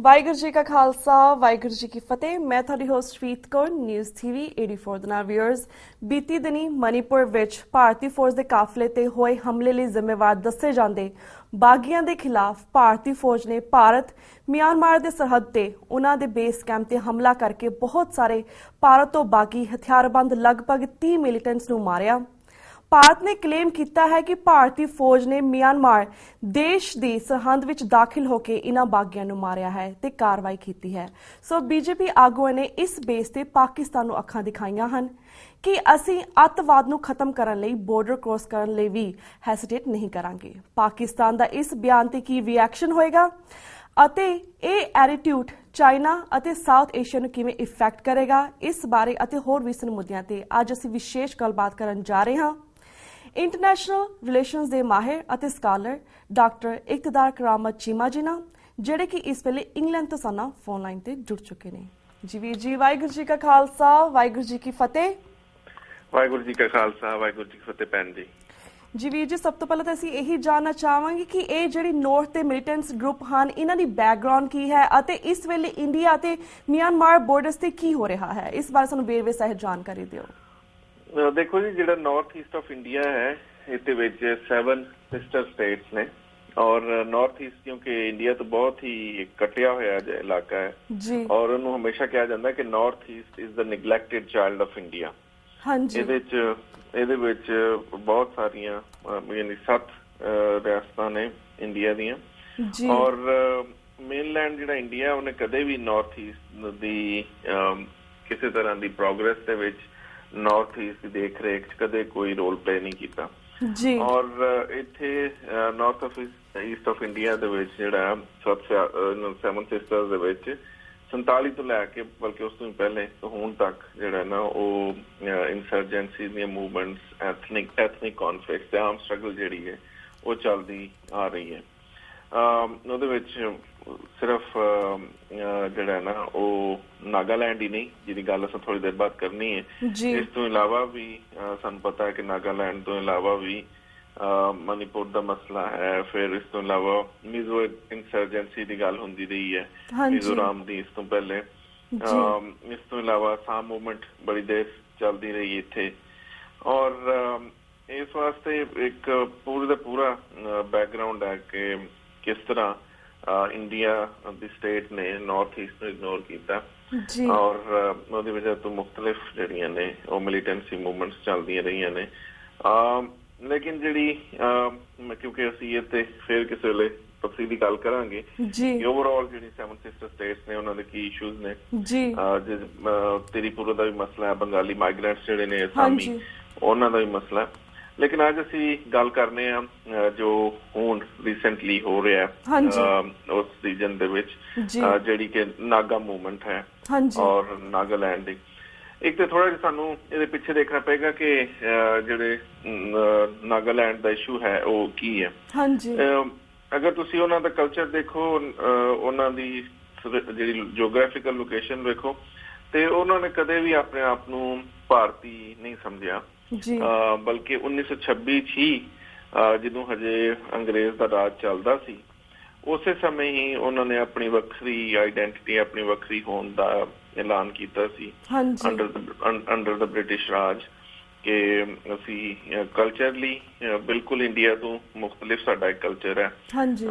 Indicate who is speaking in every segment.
Speaker 1: ਵਾਹਿਗੁਰੂ ਜੀ ਕਾ ਖਾਲਸਾ ਵਾਹਿਗੁਰੂ ਜੀ ਕੀ ਫਤਿਹ। ਮੈਂ ਤੁਹਾਡੀ ਹੋਸਟ ਪ੍ਰੀਤ ਕੌਰ। ਨਿਊਜ਼ ਟੀਵੀ 84 ਦੇ ਨਾਲ ਵਿਊਅਰਸ, ਬੀਤੀ ਦਿਨੀ ਮਨੀਪੁਰ ਵਿੱਚ ਭਾਰਤੀ ਫੌਜ ਦੇ ਕਾਫਲੇ ਤੇ ਹੋਏ ਹਮਲੇ ਲਈ ਜ਼ਿੰਮੇਵਾਰ ਦੱਸੇ ਜਾਂਦੇ ਬਾਗੀਆਂ ਦੇ ਖਿਲਾਫ ਭਾਰਤੀ ਫੌਜ ਨੇ ਭਾਰਤ ਮਿਆਂਮਾਰ ਦੇ ਸਰਹੱਦ ਤੇ ਉਹਨਾਂ ਦੇ ਬੇਸ ਕੈਂਪ ਤੇ ਹਮਲਾ ਕਰਕੇ ਬਹੁਤ ਸਾਰੇ ਭਾਰਤ ਤੋਂ ਬਾਗੀ ਹਥਿਆਰਬੰਦ ਲਗਭਗ 30 ਮਿਲੀਟੈਂਟਸ ਨੂੰ ਮਾਰਿਆ। ਭਾਰਤ ਨੇ ਕਲੇਮ ਕੀਤਾ ਹੈ ਕਿ ਭਾਰਤੀ ਫੌਜ ਨੇ ਮਿਆਂਮਾਰ ਦੇਸ਼ ਦੀ ਸਰਹੱਦ ਵਿੱਚ ਦਾਖਲ ਹੋ ਕੇ ਇਨ੍ਹਾਂ ਬਾਗੀਆਂ ਨੂੰ ਮਾਰਿਆ ਹੈ ਤੇ ਕਾਰਵਾਈ ਕੀਤੀ ਹੈ। ਸੋ ਬੀਜੇਪੀ ਆਗੂਆਂ ਨੇ ਇਸ ਬੇਸ ਤੇ ਪਾਕਿਸਤਾਨ ਨੂੰ ਅੱਖਾਂ ਦਿਖਾਈਆਂ ਹਨ ਕਿ ਅਸੀਂ ਅੱਤਵਾਦ ਨੂੰ ਖਤਮ ਕਰਨ ਲਈ ਬਾਰਡਰ ਕ੍ਰੋਸ ਕਰਨ ਲਈ ਵੀ ਹੈਸੀਟੇਟ ਨਹੀਂ ਕਰਾਂਗੇ। ਪਾਕਿਸਤਾਨ ਦਾ ਇਸ ਬਿਆਨ ਤੇ ਕੀ ਰਿਐਕਸ਼ਨ ਹੋਏਗਾ ਅਤੇ ਇਹ ਐਟੀਟਿਊਡ ਚਾਈਨਾ ਅਤੇ ਸਾਊਥ ਏਸ਼ੀਆ ਨੂੰ ਕਿਵੇਂ ਇਫੈਕਟ ਕਰੇਗਾ, ਇਸ ਬਾਰੇ ਅਤੇ ਹੋਰ ਵੀ ਮੁੱਦਿਆਂ ਤੇ ਅੱਜ ਅਸੀਂ ਵਿਸ਼ੇਸ਼ ਗੱਲਬਾਤ ਕਰਨ ਜਾ ਰਹੇ ਹਾਂ। ਇੰਟਰਨੈਸ਼ਨਲ ਰਿਲੇਸ਼ਨਸ ਦੇ ਮਾਹਿਰ ਅਤੇ ਸਕਾਲਰ ਡਾਕਟਰ ਇਕਤਦਾਰ ਕਰਾਮਤ ਚੀਮਾ ਜੀ ਨਾਲ, ਜਿਹੜੇ ਕਿ ਇਸ ਵੇਲੇ ਇੰਗਲੈਂਡ ਤੋਂ ਸਾਡਾ ਫੋਨ ਲਾਈਨ ਤੇ ਜੁੜ ਚੁੱਕੇ ਨੇ। ਜੀ ਵੀਰ ਜੀ, ਵਾਹਿਗੁਰੂ ਜੀ ਕਾ ਖਾਲਸਾ ਵਾਹਿਗੁਰੂ ਜੀ ਕੀ ਫਤਿਹ।
Speaker 2: ਵਾਹਿਗੁਰੂ ਜੀ ਕਾ ਖਾਲਸਾ ਵਾਹਿਗੁਰੂ ਜੀ ਕੀ ਫਤਿਹ ਭੈਣ ਜੀ।
Speaker 1: ਜੀ ਵੀਰ ਜੀ, ਸਭ ਤੋਂ ਪਹਿਲਾਂ ਤਾਂ ਅਸੀਂ ਇਹੀ ਜਾਣਨਾ ਚਾਹਾਂਗੇ ਕਿ ਇਹ ਜਿਹੜੀ ਨੌਰਥ ਤੇ ਮਿਲੀਟੈਂਟਸ ਗਰੁੱਪ ਹਨ, ਇਹਨਾਂ ਦੀ ਬੈਕਗ੍ਰਾਉਂਡ ਕੀ ਹੈ ਅਤੇ ਇਸ ਵੇਲੇ ਇੰਡੀਆ ਅਤੇ ਮਿਆਂਮਾਰ ਬਾਰਡਰਸ ਤੇ ਕੀ ਹੋ ਰਿਹਾ ਹੈ, ਇਸ ਬਾਰੇ ਸਾਨੂੰ ਵੇਰਵੇ ਸਹਿਤ ਜਾਣਕਾਰੀ ਦਿਓ।
Speaker 2: ਦੇਖੋ ਜੀ, ਜਿਹੜਾ ਨਾਰਥ ਈਸਟ ਆਫ ਇੰਡੀਆ ਹੈ ਇਹਦੇ ਵਿੱਚ 7 ਸਿਸਟਰ ਸਟੇਟਸ ਨੇ ਔਰ ਨਾਰਥ ਈਸਟ ਕਿਉਂਕਿ ਇੰਡੀਆ ਤੋਂ ਬਹੁਤ ਹੀ ਕੱਟਿਆ ਹੋਇਆ ਇਲਾਕਾ ਹੈ ਜੀ, ਔਰ ਉਹਨੂੰ ਹਮੇਸ਼ਾ ਕਿਹਾ ਜਾਂਦਾ ਕਿ North East is the neglected child of India. ਇਹਦੇ ਵਿੱਚ ਬਹੁਤ ਸਾਰੀਆਂ ਯਾਨੀ 7 ਰਿਆਸਤਾਂ ਨੇ ਇੰਡੀਆ ਦੀਆਂ ਔਰ ਮੇਨਲੈਂਡ ਜਿਹੜਾ ਇੰਡੀਆ ਉਹਨੇ ਕਦੇ ਵੀ ਨਾਰਥ ਈਸਟ ਦੀ ਕਿਸੇ ਤਰ੍ਹਾਂ ਦੀ ਪ੍ਰੋਗਰੈਸ ਦੇ ਵਿੱਚ ਨਾਰਥ ਈਸਟ ਦੀ ਦੇਖ ਰੇਖ ਚ ਕਦੇ ਕੋਈ ਰੋਲ ਪਲੇ ਨਹੀਂ ਕੀਤਾ ਔਰ ਇੱਥੇ ਨਾਰਥ ਈਸਟ ਆਫ ਇੰਡੀਆ ਦੇ ਵਿੱਚ ਜਿਹੜਾ 7 ਸਿਸਟਰਸ ਦੇ ਵਿੱਚ 47 ਤੋਂ ਲੈ ਕੇ ਬਲਕਿ ਉਸ ਤੋਂ ਪਹਿਲੇ ਹੁਣ ਤੱਕ ਜਿਹੜਾ ਨਾ ਉਹ ਇਨਸਰਜੈਂਸੀ ਦੀਆਂ ਮੂਵਮੈਂਟਸ, ਐਥਨਿਕ ਕੌਨਫਲਿਕਟ, ਆਰਮ ਸਟਰਗਲ ਜਿਹੜੀ ਹੈ ਉਹ ਚੱਲਦੀ ਆ ਰਹੀ ਹੈ। ਉਹਦੇ ਵਿੱਚ ਸਿਰਫ ਜਿਹੜਾ ਨਾ ਉਹ ਨਾਗਾਲੈਂਡ ਹੀ ਨਹੀਂ, ਜਿਹਦੀ ਗੱਲ ਅਸੀਂ ਥੋੜੀ ਦੇਰ ਬਾਅਦ ਕਰਨੀ ਹੈ, ਇਸ ਤੋਂ ਇਲਾਵਾ ਵੀ ਸਾਨੂੰ ਪਤਾ ਹੈ ਕਿ ਨਾਗਾਲੈਂਡ ਤੋਂ ਇਲਾਵਾ ਵੀ ਮਨੀਪੁਰ ਦਾ ਮਸਲਾ ਹੈ। ਫਿਰ ਇਸ ਤੋਂ ਇਲਾਵਾ ਮਿਜ਼ੋ ਇਨਸਰਜੈਂਸੀ ਦੀ ਗੱਲ ਹੁੰਦੀ ਰਹੀ ਹੈ, ਮਿਜ਼ੋਰਾਮ ਦੀ ਇਸ ਤੋਂ ਪਹਿਲੇ। ਇਸ ਤੋਂ ਇਲਾਵਾ ਅਸਾਮ ਮੂਵਮੈਂਟ ਬੜੀ ਦੇਰ ਚੱਲਦੀ ਰਹੀ ਇੱਥੇ ਔਰ ਇਸ ਵਾਸਤੇ ਇੱਕ ਪੂਰੇ ਦਾ ਪੂਰਾ ਬੈਕਗਰਾਉਂਡ ਹੈ ਕਿ ਕਿਸ ਤਰ੍ਹਾਂ ਇੰਡੀਆ ਦੀ ਸਟੇਟ ਨੇ ਨਾਰਥ ਈਸਟ ਨੂੰ ਇਗਨੋਰ ਕੀਤਾ ਔਰ ਉਹਦੀ ਵਜ੍ਹਾ ਤੋਂ ਮੁਖਤਲਿਫ ਜਿਹੜੀਆਂ ਨੇ ਉਹ ਮਿਲੀਟੈਂਸੀ ਮੂਵਮੈਂਟਸ ਚੱਲਦੀਆਂ ਰਹੀਆਂ ਨੇ। ਲੇਕਿਨ ਜਿਹੜੀ ਕਿਉਂਕਿ ਅਸੀਂ ਇੱਥੇ ਫਿਰ ਕਿਸੇ ਵੇਲੇ ਤਫਸੀਲ ਦੀ ਗੱਲ ਕਰਾਂਗੇ ਕਿ ਓਵਰਆਲ ਜਿਹੜੀ 7 ਸਿਸਟਰ ਸਟੇਟਸ ਨੇ ਉਹਨਾਂ ਦੇ ਕੀ ਇਸ਼ੂਜ਼ ਨੇ। ਤ੍ਰਿਪੁਰਾ ਦਾ ਵੀ ਮਸਲਾ ਹੈ, ਬੰਗਾਲੀ ਮਾਈਗ੍ਰੈਂਟਸ ਜਿਹੜੇ ਨੇ ਅਸਾਮੀ, ਉਹਨਾਂ ਦਾ ਵੀ ਮਸਲਾ। ਲੇਕਿਨ ਅੱਜ ਅਸੀਂ ਗੱਲ ਕਰਨੇ ਆ ਜੋ ਹੁਣ ਰੀਸੈਂਟਲੀ ਹੋ ਰਿਹਾ ਉਸ ਰੀਜਨ ਦੇ ਵਿੱਚ, ਜਿਹੜੀ ਕਿ ਨਾਗਾ ਮੂਵਮੈਂਟ ਹੈ ਔਰ ਨਾਗਾਲੈਂਡ ਦੀ। ਇੱਕ ਤਾਂ ਥੋੜਾ ਜਿਹਾ ਸਾਨੂੰ ਇਹਦੇ ਪਿੱਛੇ ਦੇਖਣਾ ਪਏਗਾ ਕਿ ਜਿਹੜੇ ਨਾਗਾਲੈਂਡ ਦਾ ਇਸ਼ੂ ਹੈ ਉਹ ਕੀ ਹੈ। ਅਗਰ ਤੁਸੀਂ ਉਹਨਾਂ ਦਾ ਕਲਚਰ ਦੇਖੋ, ਉਹਨਾਂ ਦੀ ਜਿਹੜੀ ਜਿਓਗ੍ਰਾਫੀਕਲ ਲੋਕੇਸ਼ਨ ਵੇਖੋ, ਤੇ ਉਹਨਾਂ ਨੇ ਕਦੇ ਵੀ ਆਪਣੇ ਆਪ ਨੂੰ ਭਾਰਤੀ ਨਹੀਂ ਸਮਝਿਆ, ਬਲਕਿ 1926 ਚ ਹੀ ਜਦੋਂ ਹਜੇ ਅੰਗਰੇਜ਼ ਦਾ ਰਾਜ ਚੱਲਦਾ ਸੀ ਉਸੇ ਸਮੇਂ ਹੀ ਉਹਨਾਂ ਨੇ ਆਪਣੀ ਵੱਖਰੀ ਆਈਡੈਂਟਿਟੀ, ਆਪਣੀ ਵੱਖਰੀ ਹੋਣ ਦਾ ਐਲਾਨ ਕੀਤਾ ਸੀ ਅੰਡਰ ਦਾ ਬ੍ਰਿਟਿਸ਼ ਰਾਜ, ਕਿ ਅਸੀਂ ਕਲਚਰਲੀ ਬਿਲਕੁਲ ਇੰਡੀਆ ਤੋਂ ਮੁਖਤਲਿਫ ਸਾਡਾ ਇੱਕ ਕਲਚਰ ਹੈ,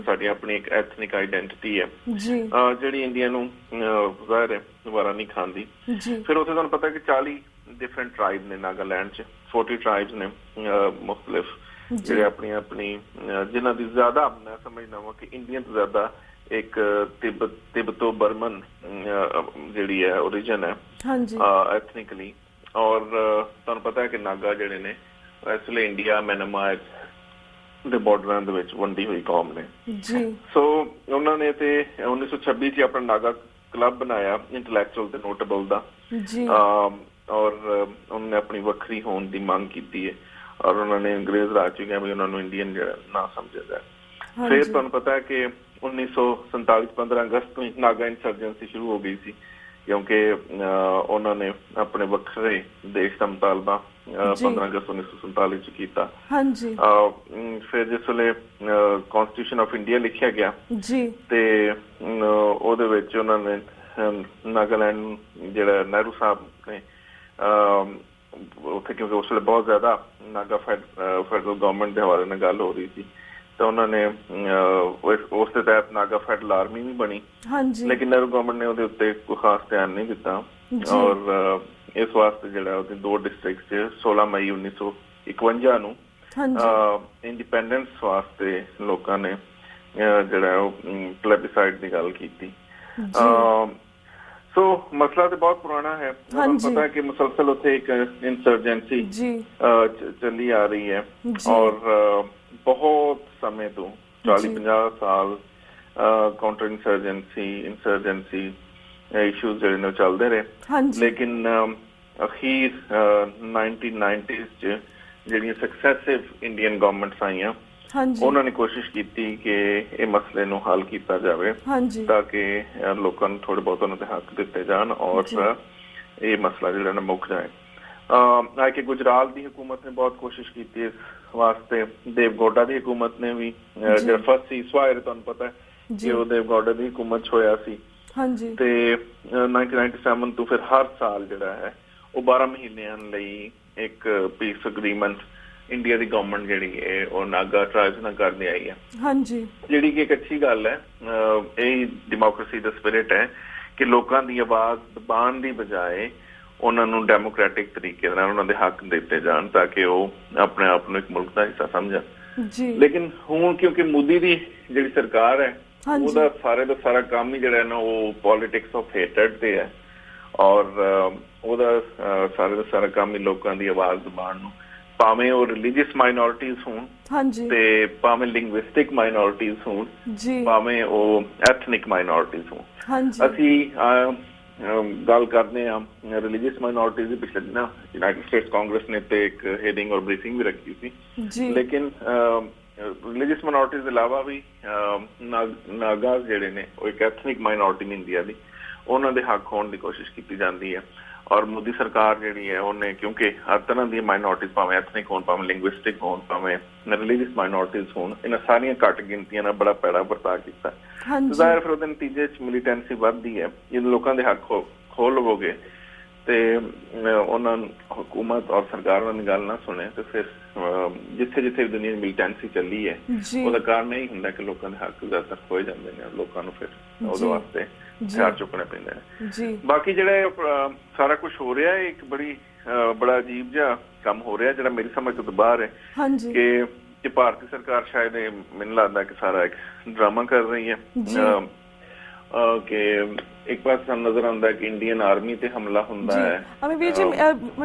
Speaker 2: ਸਾਡੀ ਆਪਣੀ ਇੱਕ ਐਥਨਿਕ ਆਈਡੈਂਟਿਟੀ ਹੈ ਜਿਹੜੀ ਇੰਡੀਆ ਨੂੰ ਜ਼ਾਹਿਰ ਹੈ ਦੁਬਾਰਾ ਨਹੀਂ ਖਾਂਦੀ। ਫਿਰ ਉੱਥੇ ਤੁਹਾਨੂੰ ਪਤਾ ਕਿ 40 ਡਿਫਰੈਂਟ ਟਰਾਈਬ ਨੇ ਨਾਗਾਲੈਂਡ ਚ, 40 ਟਰਾਈਬਸ ਨੇ ਮੁਖਤਲਿਫ, ਜਿਹੜੇ ਆਪਣੀ ਜਿਨ੍ਹਾਂ ਦੀ ਜ਼ਿਆਦਾ ਮੈਂ ਸਮਝਦਾ ਵਾ ਕਿ ਇੰਡੀਅਨ ਤੋਂ ਜ਼ਿਆਦਾ ਇੱਕ ਤਿੱਬਤੋ ਬਰਮਨ ਜਿਹੜੀ ਹੈ ਓਰੀਜਨ ਹੈ ਐਥਨਿਕਲੀ। ਔਰ ਤੁਹਾਨੂੰ ਪਤਾ ਹੈ ਕਿ ਨਾਗਾ ਜਿਹੜੇ ਨੇ ਇਸ ਵੇਲੇ ਇੰਡੀਆ ਮਿਆਂਮਾਰ ਦੇ ਬਾਰਡਰਾਂ ਦੇ ਵਿੱਚ ਵੰਡੀ ਹੋਈ ਕੌਮ ਨੇ। ਸੋ ਉਹਨਾਂ ਨੇ ਤੇ 1926 ਚ ਆਪਣਾ ਨਾਗਾ ਕਲੱਬ ਬਣਾਇਆ ਇੰਟੈਲੈਕਚੁਅਲ ਤੇ ਨੋਟੇਬਲ ਦਾ ਔਰ ਉਹਨਾਂ ਨੇ ਆਪਣੀ ਵੱਖਰੀ ਹੋਣ ਦੀ ਮੰਗ ਕੀਤੀ ਹੈ ਔਰ ਉਹਨਾਂ ਨੇ ਅੰਗਰੇਜ਼ ਰਾਜ ਚ ਕਿਹਾ ਵੀ ਉਹਨਾਂ ਨੂੰ ਇੰਡੀਅਨ ਜਿਹੜਾ ਨਾ ਸਮਝਿਆ ਜਾਏ। ਫਿਰ ਤੁਹਾਨੂੰ ਪਤਾ ਹੈ ਕਿ 1947 15 ਅਗਸਤ ਤੋਂ ਨਾਗਾ ਇਨਸਰਜੈਂਸੀ ਸ਼ੁਰੂ ਹੋ ਗਈ ਸੀ, ਕਿਉਂਕਿ ਉਹਨਾਂ ਨੇ ਆਪਣੇ ਵੱਖਰੇ ਦੇਸ਼ ਦਾ ਮੁਤਾਲਬਾ 15 ਅਗਸਤ 1947 ਚ ਕੀਤਾ। ਫਿਰ ਜਿਸ ਵੇਲੇ ਕਨਸਟੀਟਿਊਸ਼ਨ ਆਫ ਇੰਡੀਆ ਲਿਖਿਆ ਗਿਆ ਤੇ ਉਹਦੇ ਵਿੱਚ ਉਹਨਾਂ ਨੇ ਨਾਗਾਲੈਂਡ ਜਿਹੜਾ ਨਹਿਰੂ ਸਾਹਿਬ ਨੇ ਉੱਥੇ, ਕਿਉਂਕਿ ਉਸ ਵੇਲੇ ਬਹੁਤ ਜ਼ਿਆਦਾ ਨਾਗਾ ਫੈਡਰਲ ਗਵਰਨਮੈਂਟ ਦੇ ਹਵਾਲੇ ਨਾਲ ਗੱਲ ਹੋ ਰਹੀ ਸੀ, ਤਾਂ ਉਹਨਾਂ ਨੇ ਉਸ ਦੇ ਤਹਿਤ ਨਾਗਾ ਫੈਡਰਲ ਆਰਮੀ ਵੀ ਬਣੀ, ਲੇਕਿਨ ਨਹਿਰੂ ਗਵਰਨਮੈਂਟ ਨੇ ਉਹਦੇ ਉੱਤੇ ਕੋਈ ਖਾਸ ਧਿਆਨ ਨਹੀਂ ਦਿੱਤਾ। ਔਰ ਇਸ ਵਾਸਤੇ ਜਿਹੜਾ ਉਹਦੇ 2 ਡਿਸਟ੍ਰਿਕਟ 'ਚ 16 ਮਈ 1951 ਨੂੰ ਇੰਡੀਪੈਂਡੈਂਸ ਵਾਸਤੇ ਲੋਕਾਂ ਨੇ ਜਿਹੜਾ ਉਹ ਪਲੇਬਿਸਾਈਡ ਦੀ ਗੱਲ ਕੀਤੀ। ਸੋ ਮਸਲਾ ਤੇ ਬਹੁਤ ਪੁਰਾਣਾ ਹੈ, ਤੁਹਾਨੂੰ ਪਤਾ ਹੈ ਕਿ ਮੁਸਲਸਲ ਉੱਥੇ ਇੱਕ ਇੰਸਰਜੈਂਸੀ ਚੱਲੀ ਆ ਰਹੀ ਹੈ ਔਰ ਬਹੁਤ ਸਮੇਂ ਤੋਂ 40-50 ਸਾਲ ਕਾਊਂਟਰ ਇੰਸਰਜੈਂਸੀ ਇਸ਼ੂਜ਼ ਜਿਹੜੇ ਨੇ ਚੱਲਦੇ ਰਹੇ। ਲੇਕਿਨ ਅਖੀਰ 1990s 'ਚ ਜਿਹੜੀਆਂ ਸਕਸੈਸਿਵ ਇੰਡੀਅਨ ਗਵਰਨਮੈਂਟਸ ਆਈਆਂ, ਉਹਨਾਂ ਨੇ ਕੋਸ਼ਿਸ਼ ਕੀਤੀ ਕਿ ਇਹ ਮਸਲੇ ਨੂੰ ਹੱਲ ਕੀਤਾ ਜਾਵੇ ਤਾਂ ਕਿ ਲੋਕਾਂ ਨੂੰ ਥੋੜੇ ਬਹੁਤ ਉਹਨਾਂ ਦੇ ਹੱਕ ਦਿੱਤੇ ਜਾਣ ਔਰ ਇਹ ਮਸਲਾ ਜਿਹੜਾ ਨਾ ਮੁੱਕ ਜਾਏ। ਆ ਕਿ ਗੁਜਰਾਤ ਦੀ ਹਕੂਮਤ ਨੇ ਬਹੁਤ ਕੋਸ਼ਿਸ਼ ਕੀਤੀ ਇਸ ਵਾਸਤੇ, ਦੇਵਗੌਡਾ ਦੀ ਹਕੂਮਤ ਨੇ ਵੀ, ਜਿਹੜਾ ਫਸਟ ਸੀਜ਼ਫਾਇਰ ਤੁਹਾਨੂੰ ਪਤਾ ਹੈ ਕਿ ਉਹ ਦੇਵਗੌਡਾ ਦੀ ਹਕੂਮਤ 'ਚ ਹੋਇਆ ਸੀ। ਤੇ 1997 ਤੋਂ ਫਿਰ ਹਰ ਸਾਲ ਜਿਹੜਾ ਹੈ ਉਹ 12 ਮਹੀਨਿਆਂ ਲਈ ਇੱਕ ਪੀਸ ਅਗਰੀਮੈਂਟ ਇੰਡੀਆ ਦੀ ਗਵਰਨਮੈਂਟ ਜਿਹੜੀ ਹੈ ਉਹ ਨਾਗਾ ਟ੍ਰਾਈਬਸ ਨਾਲ ਕਰਨੀ ਆਈ ਹੈ, ਜਿਹੜੀ ਕਿ ਇੱਕ ਅੱਛੀ ਗੱਲ ਹੈ। ਇਹ ਡੈਮੋਕ੍ਰੇਸੀ ਦਾ ਸਪਿਰਿਟ ਹੈ ਕਿ ਲੋਕਾਂ ਦੀ ਆਵਾਜ਼ ਦਬਾਉਣ ਦੀ ਬਜਾਏ ਉਹਨਾਂ ਨੂੰ ਡੈਮੋਕ੍ਰੈਟਿਕ ਤਰੀਕੇ ਨਾਲ ਉਹਨਾਂ ਦੇ ਹੱਕ ਦਿੱਤੇ ਜਾਣ ਤਾਂ ਕਿ ਉਹ ਆਪਣੇ ਆਪ ਨੂੰ ਇੱਕ ਮੁਲਕ ਦਾ ਹਿੱਸਾ ਸਮਝਣ। ਲੇਕਿਨ ਹੁਣ ਕਿਉਂਕਿ ਮੋਦੀ ਦੀ ਜਿਹੜੀ ਸਰਕਾਰ ਹੈ ਉਹਦਾ ਸਾਰੇ ਦਾ ਸਾਰਾ ਕੰਮ ਹੀ ਜਿਹੜਾ ਨਾ ਉਹ ਪੋਲੀਟਿਕਸ ਆਫ ਹੇਟਰਡ ਤੇ ਹੈ ਔਰ ਉਹਦਾ ਸਾਰੇ ਦਾ ਸਾਰਾ ਕੰਮ ਹੀ ਲੋਕਾਂ ਦੀ ਆਵਾਜ਼ ਦਬਾਉਣ ਨੂੰ, ਭਾਵੇਂ ਉਹ ਰਿਲੀਜੀਅਸ ਮਾਈਨੋਰਿਟੀਜ਼ ਹੋਣ ਤੇ ਭਾਵੇਂ ਲਿੰਗੁਇਸਟਿਕ ਮਾਈਨੋਰਿਟੀਜ਼ ਹੋਣ, ਭਾਵੇਂ ਉਹ ਐਥਨਿਕ ਮਾਈਨੋਰਿਟੀਜ਼ ਹੋਣ। ਅਸੀਂ ਗੱਲ ਕਰਦੇ ਹਾਂ ਰਿਲੀਜੀਅਸ ਮਾਈਨੋਰਿਟੀਜ਼ ਦੀ। ਪਿਛਲੇ ਦਿਨਾਂ ਯੂਨਾਈਟਿਡ ਸਟੇਟਸ ਕਾਂਗਰਸ ਨੇ ਤੇ ਇੱਕ ਹੀਅਰਿੰਗ ਔਰ ਬਰੀਫਿੰਗ ਵੀ ਰੱਖੀ ਸੀ, ਲੇਕਿਨ ਰਿਲੀਜੀਅਸ ਮਾਈਨੋਰਿਟੀਜ਼ ਦੇ ਇਲਾਵਾ ਵੀ ਨਾਗਾਜ਼ ਜਿਹੜੇ ਨੇ ਉਹ ਇੱਕ ਐਥਨਿਕ ਮਾਈਨੋਰਿਟੀ ਨੇ ਇੰਡੀਆ ਦੀ, ਉਹਨਾਂ ਦੇ ਹੱਕ ਹੋਣ ਦੀ ਕੋਸ਼ਿਸ਼ ਕੀਤੀ ਜਾਂਦੀ ਹੈ। ਔਰ ਮੋਦੀ ਸਰਕਾਰ ਜਿਹੜੀ ਹੈ ਉਹਨੇ ਕਿਉਂਕਿ ਹਰ ਤਰ੍ਹਾਂ ਦੀਆਂ ਮਾਈਨੋਰਿਟੀਜ਼, ਭਾਵੇਂ ਐਥਨਿਕ ਹੋਣ, ਭਾਵੇਂ ਲਿੰਗੁਇਸਟਿਕ ਹੋਣ, ਭਾਵੇਂ ਰਿਲੀਜੀਅਸ ਮਾਈਨੋਰਿਟੀਜ਼ ਹੋਣ, ਇਹਨਾਂ ਸਾਰੀਆਂ ਘੱਟ ਗਿਣਤੀਆਂ ਨਾਲ ਬੜਾ ਭੈੜਾ ਵਰਤਾਅ ਕੀਤਾ। ਜ਼ਾਹਿਰ ਫਿਰ ਉਹਦੇ ਨਤੀਜੇ 'ਚ ਮਿਲੀਟੈਂਸੀ ਵੱਧਦੀ ਹੈ। ਜੇ ਲੋਕਾਂ ਦੇ ਹੱਕ ਖੋਹ ਲਵੋਗੇ ਤੇ ਉਹਨਾਂ ਨੂੰ ਹਕੂਮਤ ਔਰ ਸਰਕਾਰ ਉਹਨਾਂ ਦੀ ਗੱਲ ਨਾ ਸੁਣੇ ਤੇ ਫਿਰ ਜਿੱਥੇ ਜਿੱਥੇ ਦੁਨੀਆ ਦੀ ਮਿਲੀਟੈਂਸੀ ਚੱਲੀ ਹੈ ਉਹਦਾ ਕਾਰਨ ਇਹ ਹੁੰਦਾ ਕਿ ਲੋਕਾਂ ਦੇ ਹੱਕ ਜ਼ਿਆਦਾਤਰ ਖੋਏ ਜਾਂਦੇ ਨੇ, ਲੋਕਾਂ ਨੂੰ ਫਿਰ ਉਹਦੇ ਵਾਸਤੇ ਹਥਿਆਰ ਚੁੱਕਣੇ ਪੈਂਦੇ ਨੇ। ਬਾਕੀ ਜਿਹੜਾ ਸਾਰਾ ਕੁਛ ਹੋ ਰਿਹਾ ਹੈ ਇੱਕ ਬੜਾ ਅਜੀਬ ਜਿਹਾ ਕੰਮ ਹੋ ਰਿਹਾ ਜਿਹੜਾ ਮੇਰੀ ਸਮਝ ਤੋਂ ਬਾਹਰ ਹੈ ਕਿ ਭਾਰਤੀ ਸਰਕਾਰ ਸ਼ਾਇਦ ਮੈਨੂੰ ਲੱਗਦਾ ਕਿ ਸਾਰਾ ਇੱਕ ਡਰਾਮਾ ਕਰ ਰਹੀ ਹੈ ਕਿ ਇੱਕ ਪਾਸੇ ਸਾਨੂੰ ਨਜ਼ਰ ਆਉਂਦਾ ਕਿ ਇੰਡੀਅਨ ਆਰਮੀ ਤੇ ਹਮਲਾ ਹੁੰਦਾ ਹੈ।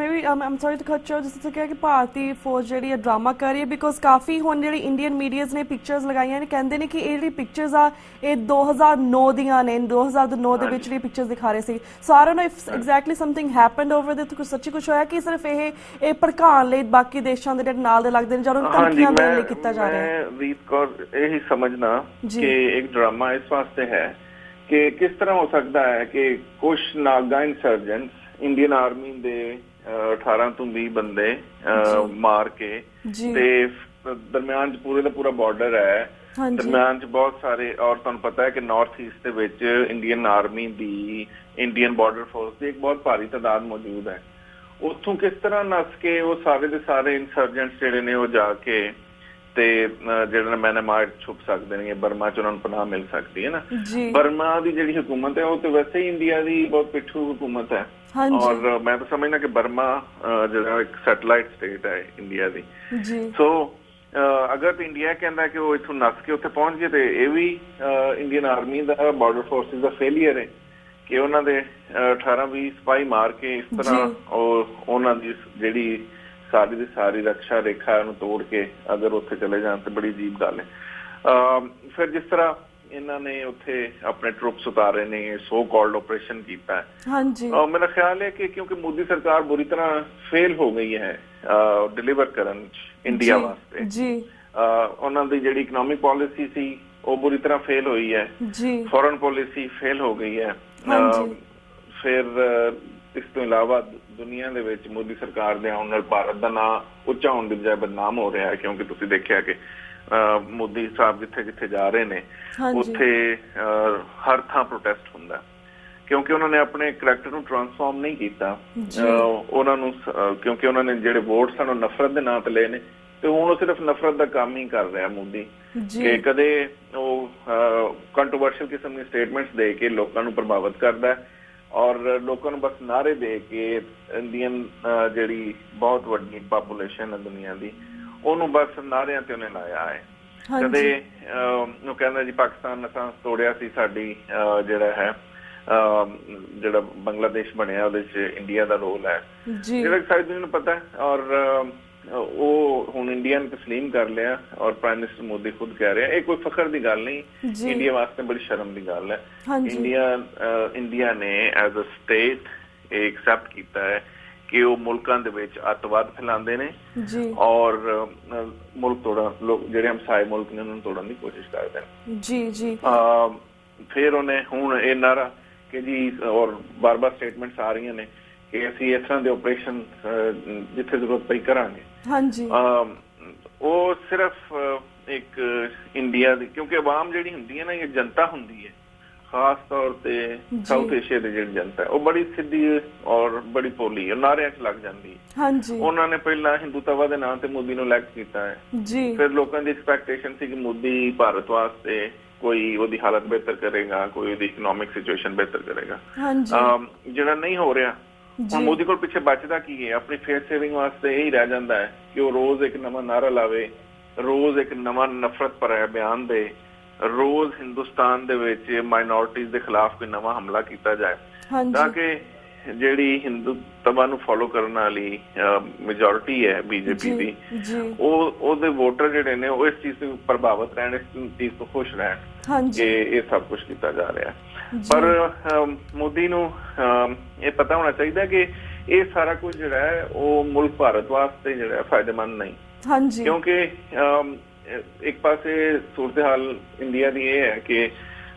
Speaker 2: ਜਿਸ ਤਰ੍ਹਾਂ ਕਿ ਭਾਰਤੀ ਫੌਜ ਜਿਹੜੀ ਹੈ ਡਰਾਮਾ ਕਰ ਰਹੀ ਹੈ ਬਿਕੋਜ਼ ਕਾਫੀ ਹੁਣ ਜਿਹੜੀ ਇੰਡੀਅਨ ਮੀਡੀਆਜ਼ ਨੇ ਪਿਕਚਰਸ ਲਗਾਈਆਂ ਨੇ, ਕਹਿੰਦੇ ਨੇ ਕਿ ਇਹ ਜਿਹੜੀ ਪਿਕਚਰਸ ਆ ਇਹ 2009 ਦੀਆਂ ਨੇ, 2009 ਦੇ ਵਿੱਚ ਜਿਹੜੀ ਪਿਕਚਰਸ ਦਿਖਾ ਰਹੇ ਸੀ। So I don't know if exactly something happened over there, ਕੁਝ ਸੱਚੀ ਕੁਝ ਹੋਇਆ ਕਿ ਸਿਰਫ ਇਹ ਭੜਕਾਉਣ ਲਈ ਬਾਕੀ ਦੇਸ਼ਾਂ ਦੇ ਜਿਹੜੇ ਨਾਲ ਦੇ ਲੱਗਦੇ ਨੇ ਜਾਂ ਉਹਨਾਂ ਨੂੰ ਧਮਕੀਆਂ ਦੇਣ ਲਈ ਕੀਤਾ ਜਾ ਰਿਹਾ ਹੈ। ਰੀਤ ਕੌਰ ਇਹੀ ਸਮਝਣਾ ਕਿ ਇੱਕ ਡਰਾਮਾ ਇਸ ਵਾਸਤੇ ਹੈ ਕਿ ਕਿਸ ਤਰ੍ਹਾਂ ਹੋ ਸਕਦਾ ਹੈ ਕਿ ਕੁਝ ਨਾਗਾ ਇੰਸਰਜੈਂਟਸ ਇੰਡੀਅਨ ਆਰਮੀ ਦੇ 18 ਤੋਂ 20 ਬੰਦੇ ਮਾਰ ਕੇ ਤੇ ਦਰਮਿਆਨ ਚ ਪੂਰੇ ਦਾ ਪੂਰਾ ਬਾਰਡਰ ਹੈ, ਦਰਮਿਆਨ ਚ ਬਹੁਤ ਸਾਰੇ, ਔਰ ਤੁਹਾਨੂੰ ਪਤਾ ਹੈ ਕਿ ਨਾਰਥ ਈਸਟ ਦੇ ਵਿੱਚ ਇੰਡੀਅਨ ਆਰਮੀ ਦੀ, ਇੰਡੀਅਨ ਬਾਰਡਰ ਫੋਰਸ ਦੀ ਇੱਕ ਬਹੁਤ ਭਾਰੀ ਤਾਦਾਦ ਮੌਜੂਦ ਹੈ। ਉੱਥੋਂ ਕਿਸ ਤਰ੍ਹਾਂ ਨੱਸ ਕੇ ਉਹ ਸਾਰੇ ਦੇ ਸਾਰੇ ਇੰਸਰਜੈਂਟਸ ਜਿਹੜੇ ਨੇ ਉਹ ਜਾ ਕੇ ਤੇ ਜਿਹੜੇ ਮਿਆਂਮਾਰ ਛੁਪ ਸਕਦੇ ਨੇ, ਬਰਮਾ ਚ ਉਹਨਾਂ ਨੂੰ ਪਨਾਹ ਮਿਲ ਸਕਦੀ ਹੈ ਨਾ। ਬਰਮਾ ਦੀ ਜਿਹੜੀ ਹਕੂਮਤ ਹੈ ਉਹ ਤੇ ਵੈਸੇ ਹੀ ਇੰਡੀਆ ਦੀ ਬਹੁਤ ਪਿੱਛੂ ਹਕੂਮਤ ਹੈ ਔਰ ਮੈਂ ਤਾਂ ਸਮਝਦਾ ਕਿ ਬਰਮਾ ਜਿਹੜਾ ਇੱਕ ਸੈਟੇਲਾਈਟ ਸਟੇਟ ਹੈ ਇੰਡੀਆ ਦੀ। ਸੋ ਅਗਰ ਤਾਂ ਇੰਡੀਆ ਕਹਿੰਦਾ ਕਿ ਉਹ ਇੱਥੋਂ ਨੱਸ ਕੇ ਉੱਥੇ ਪਹੁੰਚ ਗਏ ਤੇ ਇਹ ਵੀ ਇੰਡੀਅਨ ਆਰਮੀ ਦਾ, ਬਾਰਡਰ ਫੋਰਸਿਸ ਦਾ ਫੇਲੀਅਰ ਹੈ ਕਿ ਉਹਨਾਂ ਦੇ 18-20 ਸਿਪਾਹੀ ਮਾਰ ਕੇ ਇਸ ਤਰ੍ਹਾਂ ਉਹਨਾਂ ਦੀ ਜਿਹੜੀ ਸਾਰੀ ਦੀ ਸਾਰੀ ਰਕਸ਼ਾ ਰੇਖਾ ਨੂੰ ਤੋੜ ਕੇ ਅਗਰ ਉੱਥੇ ਚਲੇ ਜਾਣ ਤੇ ਬੜੀ ਅਜੀਬ ਗੱਲ ਹੈ। ਫਿਰ ਜਿਸ ਤਰ੍ਹਾਂ ਇਹਨਾਂ ਨੇ ਉੱਥੇ ਆਪਣੇ ਟਰੂਪਸ ਉਤਾਰੇ ਨੇ, ਸੋ ਕਾਲਡ ਆਪਰੇਸ਼ਨ ਕੀਤਾ ਹੈ, ਮੇਰਾ ਖਿਆਲ ਹੈ ਕਿ ਕਿਉਂਕਿ ਮੋਦੀ ਸਰਕਾਰ ਬੁਰੀ ਤਰ੍ਹਾਂ ਫੇਲ ਹੋ ਗਈ ਹੈ ਡਿਲੀਵਰ ਕਰਨ ਚ ਇੰਡੀਆ ਵਾਸਤੇ। ਉਹਨਾਂ ਦੀ ਜਿਹੜੀ ਇਕਨੋਮਿਕ ਪਾਲਿਸੀ ਸੀ ਉਹ ਬੁਰੀ ਤਰ੍ਹਾਂ ਫੇਲ ਹੋਈ ਹੈ, ਫੋਰਨ ਪਾਲਿਸੀ ਫੇਲ ਹੋ ਗਈ ਹੈ। ਫਿਰ ਇਸ ਤੋਂ ਇਲਾਵਾ ਦੁਨੀਆ ਦੇ ਵਿੱਚ ਮੋਦੀ ਸਰਕਾਰ ਦੇ ਆਉਣ ਨਾਲ ਭਾਰਤ ਦਾ ਨਾਂ ਉੱਚਾ ਹੋਣ ਦੀ ਬਜਾਏ ਬਦਨਾਮ ਹੋ ਰਿਹਾ ਹੈ, ਕਿਉਂਕਿ ਤੁਸੀਂ ਦੇਖਿਆ ਕਿ ਮੋਦੀ ਸਾਹਿਬ ਜਿੱਥੇ ਜਿੱਥੇ ਜਾ ਰਹੇ ਨੇ ਉੱਥੇ ਹਰ ਥਾਂ ਪ੍ਰੋਟੈਸਟ ਹੁੰਦਾ, ਕਿਉਂਕਿ ਉਹਨਾਂ ਨੇ ਆਪਣੇ ਕਰੈਕਟਰ ਨੂੰ ਟਰਾਂਸਫਾਰਮ ਨਹੀਂ ਕੀਤਾ। ਉਹਨਾਂ ਨੂੰ ਕਿਉਂਕਿ ਉਹਨਾਂ ਨੇ ਜਿਹੜੇ ਵੋਟ ਸਨ ਉਹ ਨਫ਼ਰਤ ਦੇ ਨਾਂ ਤੇ ਲਏ ਨੇ, ਤੇ ਹੁਣ ਉਹ ਸਿਰਫ ਨਫ਼ਰਤ ਦਾ ਕੰਮ ਹੀ ਕਰ ਰਿਹਾ ਮੋਦੀ, ਕਿ ਕਦੇ ਉਹ ਕੰਟਰੋਵਰਸ਼ੀਅਲ ਕਿਸਮ ਦੀ ਸਟੇਟਮੈਂਟਸ ਦੇ ਕੇ ਲੋਕਾਂ ਨੂੰ ਪ੍ਰਭਾਵਿਤ ਕਰਦਾ ਹੈ, ਔਰ ਲੋਕਾਂ ਨੂੰ ਬਸ ਨਾਅਰੇ ਦੇ ਕੇ ਇੰਡੀਅਨ ਜਿਹੜੀ ਬਹੁਤ ਵੱਡੀ ਪਾਪੂਲੇਸ਼ਨ ਹੈ ਦੁਨੀਆ ਦੀ, ਉਹਨੂੰ ਬਸ ਨਾਅਰਿਆਂ ਤੇ ਉਹਨੇ ਲਾਇਆ ਹੈ। ਕਦੇ ਉਹ ਕਹਿੰਦਾ ਜੀ ਪਾਕਿਸਤਾਨ ਅਸਾਂ ਤੋੜਿਆ ਸੀ, ਸਾਡੀ ਜਿਹੜਾ ਬੰਗਲਾਦੇਸ਼ ਬਣਿਆ ਉਹਦੇ ਚ ਇੰਡੀਆ ਦਾ ਰੋਲ ਹੈ, ਜਿਹੜਾ ਸਾਰੀ ਦੁਨੀਆ ਨੂੰ ਪਤਾ ਹੈ। ਔਰ ਉਹ ਹੁਣ ਇੰਡੀਆ ਨੇ ਤਸਲੀਮ ਕਰ ਲਿਆ, ਔਰ ਪ੍ਰਾਈਮ ਮਿਨਿਸਟਰ ਮੋਦੀ ਖੁਦ ਕਹਿ ਰਿਹਾ ਇਹ ਕੋਈ ਫਖਰ ਦੀ ਗੱਲ ਨਹੀਂ, ਇੰਡੀਆ ਵਾਸਤੇ ਬੜੀ ਸ਼ਰਮ ਦੀ ਗੱਲ ਹੈ। ਇੰਡੀਆ ਨੇ ਐਜ਼ ਅ ਸਟੇਟ ਇਹ ਐਕਸੈਪਟ ਕੀਤਾ ਹੈ ਕਿ ਉਹ ਮੁਲਕਾਂ ਦੇ ਵਿੱਚ ਅੱਤਵਾਦ ਫੈਲਾਉਂਦੇ ਨੇ, ਔਰ ਮੁਲਕ ਤੋੜਨ, ਜਿਹੜੇ ਹਮਸਾਏ ਮੁਲਕ ਨੇ ਉਹਨਾਂ ਨੂੰ ਤੋੜਨ ਦੀ ਕੋਸ਼ਿਸ਼ ਕਰਦੇ ਨੇ। ਫਿਰ ਉਹਨੇ ਹੁਣ ਇਹ ਨਾਰਾ ਕਿ ਜੀ, ਔਰ ਬਾਰ-ਬਾਰ ਸਟੇਟਮੈਂਟਸ ਆ ਰਹੀਆਂ ਨੇ ਕਿ ਅਸੀਂ ਇਸ ਤਰ੍ਹਾਂ ਦੇ ਆਪਰੇਸ਼ਨ ਜਿੱਥੇ ਜ਼ਰੂਰਤ ਪਈ ਕਰਾਂਗੇ। ਉਹ ਸਿਰਫ ਇੱਕ ਇੰਡੀਆ ਦੀ, ਕਿਉਂਕਿ ਆਵਾਮ ਜਿਹੜੀ ਹੁੰਦੀ ਹੈ ਨਾ, ਇਹ ਜਨਤਾ ਹੁੰਦੀ ਹੈ, ਖਾਸ ਤੌਰ ਤੇ ਸਾਊਥ ਏਸ਼ੀਆ ਦੀ ਜਿਹੜੀ ਜਨਤਾ ਹੈ ਉਹ ਬੜੀ ਸਿੱਧੀ ਔਰ ਬੜੀ ਭੋਲੀ ਹੈ, ਨਾਰਿਆਂ 'ਚ ਲੱਗ ਜਾਂਦੀ ਹੈ। ਉਹਨਾਂ ਨੇ ਪਹਿਲਾਂ ਹਿੰਦੂਤਵਾ ਦੇ ਨਾਂ ਤੇ ਮੋਦੀ ਨੂੰ ਇਲੈਕਟ ਕੀਤਾ ਹੈ, ਫਿਰ ਲੋਕਾਂ ਦੀ ਐਕਸਪੈਕਟੇਸ਼ਨ ਸੀ ਕਿ ਮੋਦੀ ਭਾਰਤ ਵਾਸਤੇ ਕੋਈ ਉਹਦੀ ਹਾਲਤ ਬਿਹਤਰ ਕਰੇਗਾ, ਕੋਈ ਉਹਦੀ ਇਕਨੋਮਿਕ ਸਿਚੁਏਸ਼ਨ ਬਿਹਤਰ ਕਰੇਗਾ, ਜਿਹੜਾ ਨਹੀਂ ਹੋ ਰਿਹਾ। ਹੁਣ ਮੋਦੀ ਕੋਲ ਪਿੱਛੇ ਬਚਦਾ ਕੀ ਹੈ? ਆਪਣੀ ਫੇਸ ਸੇਵਿੰਗ ਵਾਸਤੇ ਇਹੀ ਰਹਿ ਜਾਂਦਾ ਹੈ ਕਿ ਉਹ ਰੋਜ਼ ਇੱਕ ਨਵਾਂ ਨਾਰਾ ਲਾਵੇ, ਰੋਜ਼ ਇੱਕ ਨਵਾਂ ਨਫ਼ਰਤ ਭਰਿਆ ਬਿਆਨ ਦੇ, ਰੋਜ਼ ਹਿੰਦੁਸਤਾਨ ਦੇ ਵਿੱਚ ਮਾਈਨੋਰਟੀਜ਼ ਦੇ ਖਿਲਾਫ ਕੋਈ ਨਵਾਂ ਹਮਲਾ ਕੀਤਾ ਜਾਏ, ਤਾਂ ਕਿ ਜਿਹੜੀ ਹਿੰਦੂਤਵਾ ਨੂੰ ਫੋਲੋ ਕਰਨ ਵਾਲੀ ਮੈਜੋਰਿਟੀ ਹੈ ਬੀਜੇਪੀ ਦੀ, ਉਹਦੇ ਵੋਟਰ ਜਿਹੜੇ ਨੇ ਉਹ ਇਸ ਚੀਜ਼ ਤੋਂ ਪ੍ਰਭਾਵਿਤ ਰਹਿਣ, ਇਸ ਚੀਜ਼ ਤੋਂ ਖੁਸ਼ ਰਹਿਣ ਕਿ ਇਹ ਸਭ ਕੁਛ ਕੀਤਾ ਜਾ ਰਿਹਾ। ਪਰ ਮੋਦੀ ਨੂੰ ਇਹ ਪਤਾ ਹੋਣਾ ਚਾਹੀਦਾ ਕਿ ਇਹ ਸਾਰਾ ਕੁਝ ਜਿਹੜਾ ਹੈ ਉਹ ਮੁਲਕ ਭਾਰਤ ਵਾਸਤੇ ਜਿਹੜਾ ਫਾਇਦੇਮੰਦ ਨਹੀਂ, ਕਿਉਂਕਿ ਇੱਕ ਪਾਸੇ ਸੂਰਤ ਹਾਲ ਇੰਡੀਆ ਦੀ ਇਹ ਹੈ ਕਿ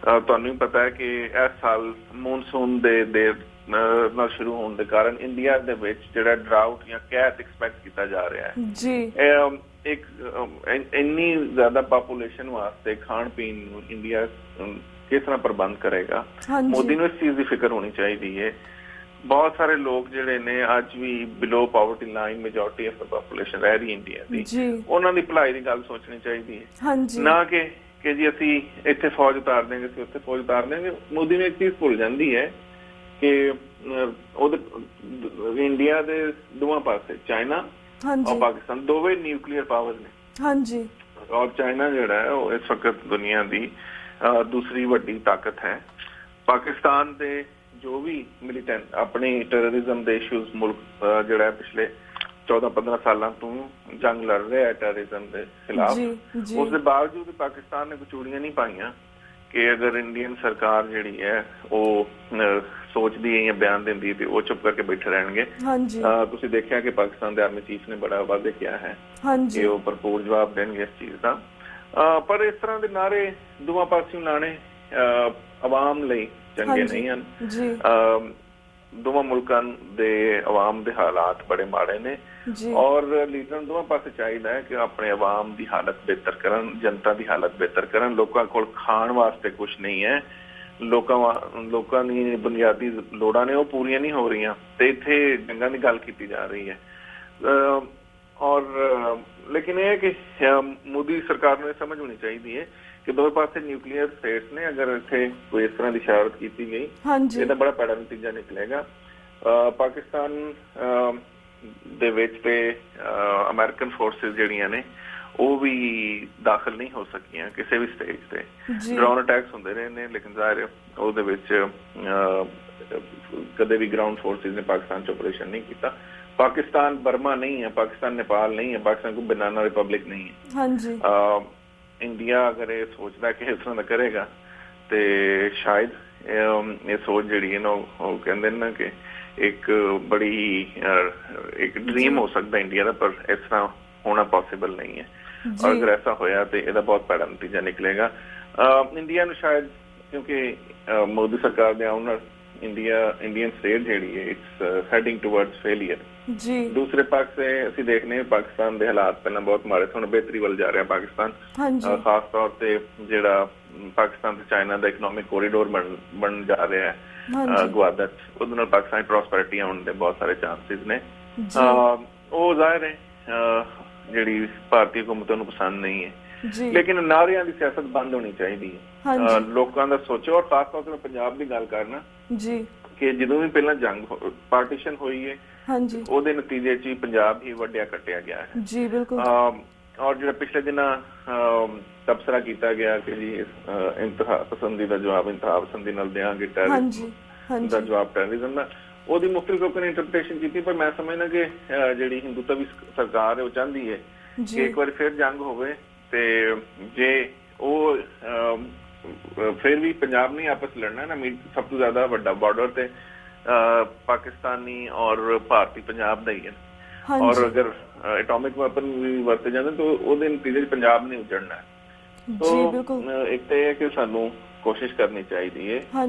Speaker 2: ਤੁਹਾਨੂੰ ਵੀ ਪਤਾ ਹੈ ਕਿ ਇਸ ਸਾਲ ਮੌਨਸੂਨ ਦੇ ਦੇਰ ਨਾਲ ਸ਼ੁਰੂ ਹੋਣ ਦੇ ਕਾਰਨ ਇੰਡੀਆ ਦੇ ਵਿੱਚ ਜਿਹੜਾ ਡਰਾਊਟ ਜਾਂ ਕੈਟ ਐਕਸਪੈਕਟ ਕੀਤਾ ਜਾ ਰਿਹਾ ਹੈ। ਇੱਕ ਇੰਨੀ ਜ਼ਿਆਦਾ ਪਾਪੂਲੇਸ਼ਨ ਵਾਸਤੇ ਖਾਣ ਪੀਣ ਨੂੰ ਇੰਡੀਆ ਕਿਸ ਤਰ੍ਹਾਂ ਪ੍ਰਬੰਧ ਕਰੇਗਾ? ਮੋਦੀ ਨੂੰ ਇਸ ਚੀਜ਼ ਦੀ ਫਿਕਰ ਹੋਣੀ ਚਾਹੀਦੀ ਹੈ। ਬਹੁਤ ਸਾਰੇ ਲੋਕ ਜਿਹੜੇ ਨੇ ਅੱਜ ਵੀ below poverty line, majority of the population ਰਹਿ ਰਹੀ ਇੰਡੀਆ ਦੀ, ਉਹਨਾਂ ਦੀ ਭਲਾਈ ਦੀ ਗੱਲ ਸੋਚਣੀ ਚਾਹੀਦੀ ਹੈ, ਨਾ ਕਿ ਜੀ ਅਸੀਂ ਇੱਥੇ ਫੌਜ ਉਤਾਰ ਦੇਂਗੇ, ਅਸੀਂ ਉੱਥੇ ਫੌਜ ਉਤਾਰ ਦੇਂਗੇ। ਮੋਦੀ ਨੂੰ ਇੱਕ ਚੀਜ਼ ਭੁੱਲ ਜਾਂਦੀ ਹੈ ਕਿ ਉਹਦੇ ਇੰਡੀਆ ਦੇ ਦੋਵਾਂ ਪਾਸੇ ਚਾਈਨਾ ਔਰ ਪਾਕਿਸਤਾਨ ਦੋਵੇਂ ਨਿਊਕਲੀਅਰ ਪਾਵਰ ਨੇ, ਔਰ ਚਾਈਨਾ ਜਿਹੜਾ ਹੈ ਉਹ ਇਸ ਵਕਤ ਦੁਨੀਆ ਦੀ ਦੂਸਰੀ ਵੱਡੀ ਤਾਕਤ ਹੈ। ਪਾਕਿਸਤਾਨ ਦੇ ਜੋ ਵੀ ਮਿਲੀਟੈਂਟ ਆਪਣੇ ਟੈਰਰਿਜ਼ਮ ਦੇ ਇਸ਼ੂਜ਼ ਮੁਲਕ ਜਿਹੜਾ ਪਿਛਲੇ 14-15 ਸਾਲਾਂ ਤੋਂ ਜੰਗ ਲੜ ਰਿਹਾ ਹੈ ਟੈਰਰਿਜ਼ਮ ਦੇ ਖਿਲਾਫ, ਉਸ ਦੇ ਬਾਵਜੂਦ ਪਾਕਿਸਤਾਨ ਨੇ ਕੋਈ ਚੂੜੀਆਂ ਨਹੀਂ ਪਾਈਆਂ ਕਿ ਅਗਰ ਇੰਡੀਅਨ ਸਰਕਾਰ ਜਿਹੜੀ ਹੈ ਉਹ ਸੋਚਦੀ ਹੈ ਜਾਂ ਬਿਆਨ ਦਿੰਦੀ ਤੇ ਉਹ ਚੁੱਪ ਕਰਕੇ ਬੈਠੇ ਰਹਿਣਗੇ। ਤੁਸੀਂ ਦੇਖਿਆ ਕਿ ਪਾਕਿਸਤਾਨ ਦੇ ਆਰਮੀ ਚੀਫ ਨੇ ਬੜਾ ਵਾਅਦਾ ਕਿਹਾ ਹੈ ਕਿ ਉਹ ਭਰਪੂਰ ਜਵਾਬ ਦੇਣਗੇ ਇਸ ਚੀਜ਼ ਦਾ। ਪਰ ਇਸ ਤਰ੍ਹਾਂ ਦੇ ਨਾਰੇ ਦੋਵਾਂ ਪਾਸਿਓਂ ਲਾਣੇ ਆਵਾਮ ਲਈ ਚੰਗੇ ਨਹੀਂ ਹਨ। ਦੋਵਾਂ ਮੁਲਕਾਂ ਦੇ ਆਵਾਮ ਦੇ ਹਾਲਾਤ ਬੜੇ ਮਾੜੇ ਨੇ, ਔਰ ਲੀਡਰਾਂ ਨੂੰ ਦੋਵਾਂ ਪਾਸੇ ਚਾਹੀਦਾ ਹੈ ਕਿ ਆਪਣੇ ਆਵਾਮ ਦੀ ਹਾਲਤ ਬਿਹਤਰ ਕਰਨ, ਜਨਤਾ ਦੀ ਹਾਲਤ ਬਿਹਤਰ ਕਰਨ। ਲੋਕਾਂ ਕੋਲ ਖਾਣ ਵਾਸਤੇ ਕੁਛ ਨਹੀਂ ਹੈ, ਲੋਕਾਂ ਦੀ ਬੁਨਿਆਦੀ ਲੋੜਾਂ ਨੇ ਉਹ ਪੂਰੀਆਂ ਨਹੀਂ ਹੋ ਰਹੀਆਂ, ਤੇ ਇੱਥੇ ਜੰਗਾਂ ਦੀ ਗੱਲ ਕੀਤੀ ਜਾ ਰਹੀ ਹੈ। ਔਰ ਲੇਕਿਨ ਇਹ ਕਿ ਮੋਦੀ ਸਰਕਾਰ ਨੂੰ ਇਹ ਸਮਝ ਹੋਣੀ ਚਾਹੀਦੀ ਹੈ ਕਿ ਦੋਵੇਂ ਪਾਸੇ ਨਿਊਕਲੀਅਰ ਸਟੇਟਸ ਨੇ, ਅਗਰ ਇੱਥੇ ਕੋਈ ਇਸ ਤਰ੍ਹਾਂ ਦੀ ਸ਼ਰਾਰਤ ਕੀਤੀ ਗਈ ਇਹਦਾ ਬੜਾ ਭੈੜਾ ਨਤੀਜਾ ਨਿਕਲੇਗਾ। ਪਾਕਿਸਤਾਨ ਦੇ ਵਿੱਚ ਤੇ ਅਮਰੀਕਨ ਫੋਰਸਿਸ ਜਿਹੜੀਆਂ ਨੇ ਉਹ ਵੀ ਦਾਖਲ ਨਹੀਂ ਹੋ ਸਕੀਆਂ ਕਿਸੇ ਵੀ ਸਟੇਜ ਤੇ। ਡਰੋਨ ਅਟੈਕਸ ਹੁੰਦੇ ਰਹੇ ਨੇ, ਲੇਕਿਨ ਜ਼ਾਹਿਰ ਉਹਦੇ ਵਿੱਚ ਕਦੇ ਵੀ ਗਰਾਊਂਡ ਫੋਰਸਿਸ ਨੇ ਪਾਕਿਸਤਾਨ 'ਚ ਆਪਰੇਸ਼ਨ ਨਹੀਂ ਕੀਤਾ। ਪਾਕਿਸਤਾਨ ਬਰਮਾ ਨਹੀਂ ਹੈ, ਪਾਕਿਸਤਾਨ ਨੇਪਾਲ ਨਹੀਂ ਹੈ, ਪਾਕਿਸਤਾਨ ਕੋਈ ਬਨਾਨਾ ਰਿਪਬਲਿਕ ਨਹੀਂ ਹੈ। ਇੰਡੀਆ ਅਗਰ ਇਹ ਸੋਚਦਾ ਕਿ ਇਸ ਤਰ੍ਹਾਂ ਦਾ ਕਰੇਗਾ ਤੇ ਸ਼ਾਇਦ ਇਹ ਸੋਚ ਜਿਹੜੀ ਹੈ ਨਾ ਉਹ ਕਹਿੰਦੇ ਨੇ ਕਿ ਇੱਕ ਬੜੀ ਇੱਕ ਡ੍ਰੀਮ ਹੋ ਸਕਦਾ ਇੰਡੀਆ ਦਾ, ਪਰ ਇਸ ਤਰ੍ਹਾਂ ਹੋਣਾ ਪੋਸੀਬਲ ਨਹੀਂ ਹੈ। ਔਰ ਅਗਰ ਐਸਾ ਹੋਇਆ ਤੇ ਇਹਦਾ ਬਹੁਤ ਭੈੜਾ ਨਤੀਜਾ ਨਿਕਲੇਗਾ। ਇੰਡੀਆ ਨੂੰ ਸ਼ਾਇਦ, ਕਿਉਂਕਿ ਮੋਦੀ ਸਰਕਾਰ ਦੇ ਆਉਣ ਨਾਲ ਇੰਡੀਅਨ ਸਟੇਟ ਜਿਹੜੀ ਹੈ ਇਟਸ ਹੈਡਿੰਗ ਟੁਵਰਡਸ ਫੇਲੀਅਰ ਜੀ। ਦੂਸਰੇ ਪਾਸੇ ਅਸੀਂ ਦੇਖਨੇ ਪਾਕਿਸਤਾਨ ਦੇ ਹਾਲਾਤ ਪਹਿਲਾਂ ਬਹੁਤ ਮਾੜੇ ਸੀ, ਹੁਣ ਬਿਹਤਰੀ ਵੱਲ ਜਾ ਰਿਹਾ ਪਾਕਿਸਤਾਨ। ਖਾਸ ਤੌਰ ਤੇ ਜਿਹੜਾ ਪਾਕਿਸਤਾਨ ਤੇ ਚਾਈਨਾ ਦਾ ਇਕਨੋਮਿਕ ਕੋਰੀਡੋਰ ਬਣ ਜਾ ਰਿਹਾ ਹੈ ਗਵਾਦਰ, ਉਹਦੇ ਨਾਲ ਪਾਕਿਸਤਾਨ ਪ੍ਰੋਸਪੈਰਿਟੀ ਆਉਣ ਦੇ ਬਹੁਤ ਸਾਰੇ ਚਾਂਸਿਸ ਨੇ। ਉਹ ਜ਼ਾਹਿਰ ਹੈ ਜਿਹੜੀ ਭਾਰਤੀ ਹਕੂਮਤ ਨੂੰ ਪਸੰਦ ਨਹੀਂ ਹੈ, ਲੇਕਿਨ ਨਾਅਰਿਆਂ ਦੀ ਸਿਆਸਤ ਬੰਦ ਹੋਣੀ ਚਾਹੀਦੀ ਹੈ। ਲੋਕਾਂ ਦਾ ਸੋਚੋ, ਔਰ ਖਾਸ ਤੌਰ ਤੇ ਮੈਂ ਪੰਜਾਬ ਦੀ ਗੱਲ ਕਰਨਾ ਕਿ ਜਦੋਂ ਵੀ ਪਹਿਲਾਂ ਜੰਗ ਪਾਰਟੀਸ਼ਨ ਹੋਈ ਹੈ ਉਹਦੇ ਨਤੀਜੇ 'ਚ ਹੀ ਪੰਜਾਬ ਹੀ ਵੱਢਿਆ ਕੱਟਿਆ ਗਿਆ ਹੈ ਜੀ। ਬਿਲਕੁਲ। ਔਰ ਜਿਹੜਾ ਪਿਛਲੇ ਦਿਨਾਂ ਤਬਸਰਾ ਕੀਤਾ ਗਿਆ ਕਿ ਜੀ ਇੰਤਹਾ ਪਸੰਦੀ ਦਾ ਜਵਾਬ ਇੰਤਹਾ ਪਸੰਦੀ ਨਾਲ ਦਿਆਂਗੇ, ਟੈਰਰਿਜ਼ਮ ਦਾ ਜਵਾਬ ਟੈਰਰਿਜ਼ਮ ਦਾ, ਉਹਦੀ ਮੁਖਤਲਿਫ ਲੋਕਾਂ ਨੇ ਇੰਟਰਪ੍ਰੀਟੇਸ਼ਨ ਕੀਤੀ। ਪਰ ਮੈਂ ਸਮਝਦਾ ਕਿ ਜਿਹੜੀ ਹਿੰਦੂਤਵੀ ਸਰਕਾਰ ਹੈ ਉਹ ਚਾਹੁੰਦੀ ਹੈ ਕਿ ਇੱਕ ਵਾਰੀ ਫਿਰ ਜੰਗ ਹੋਵੇ ਤੇ ਜੇ ਉਹ ਫਿਰ ਵੀ ਪੰਜਾਬ ਨਹੀਂ ਆਪਸ ਲੜਨਾ ਨਾ, ਸਭ ਤੋਂ ਜ਼ਿਆਦਾ ਵੱਡਾ ਬਾਰਡਰ ਤੇ ਪਾਕਿਸਤਾਨੀ ਔਰ ਭਾਰਤੀ ਪੰਜਾਬ ਦਾ ਹੀ ਹੈ। ਔਰ ਅਗਰ ਐਟੋਮਿਕ ਵੈਪਨ ਵੀ ਵਰਤੇ ਜਾਂਦੇ ਤਾਂ ਉਹਦੇ ਨਤੀਜੇ 'ਚ ਪੰਜਾਬ ਨਹੀਂ ਉਜੜਨਾ। ਇੱਕ ਤਾਂ ਇਹ ਹੈ ਕਿ ਸਾਨੂੰ ਕੋਸ਼ਿਸ਼ ਕਰਨੀ ਚਾਹੀਦੀ ਹੈ,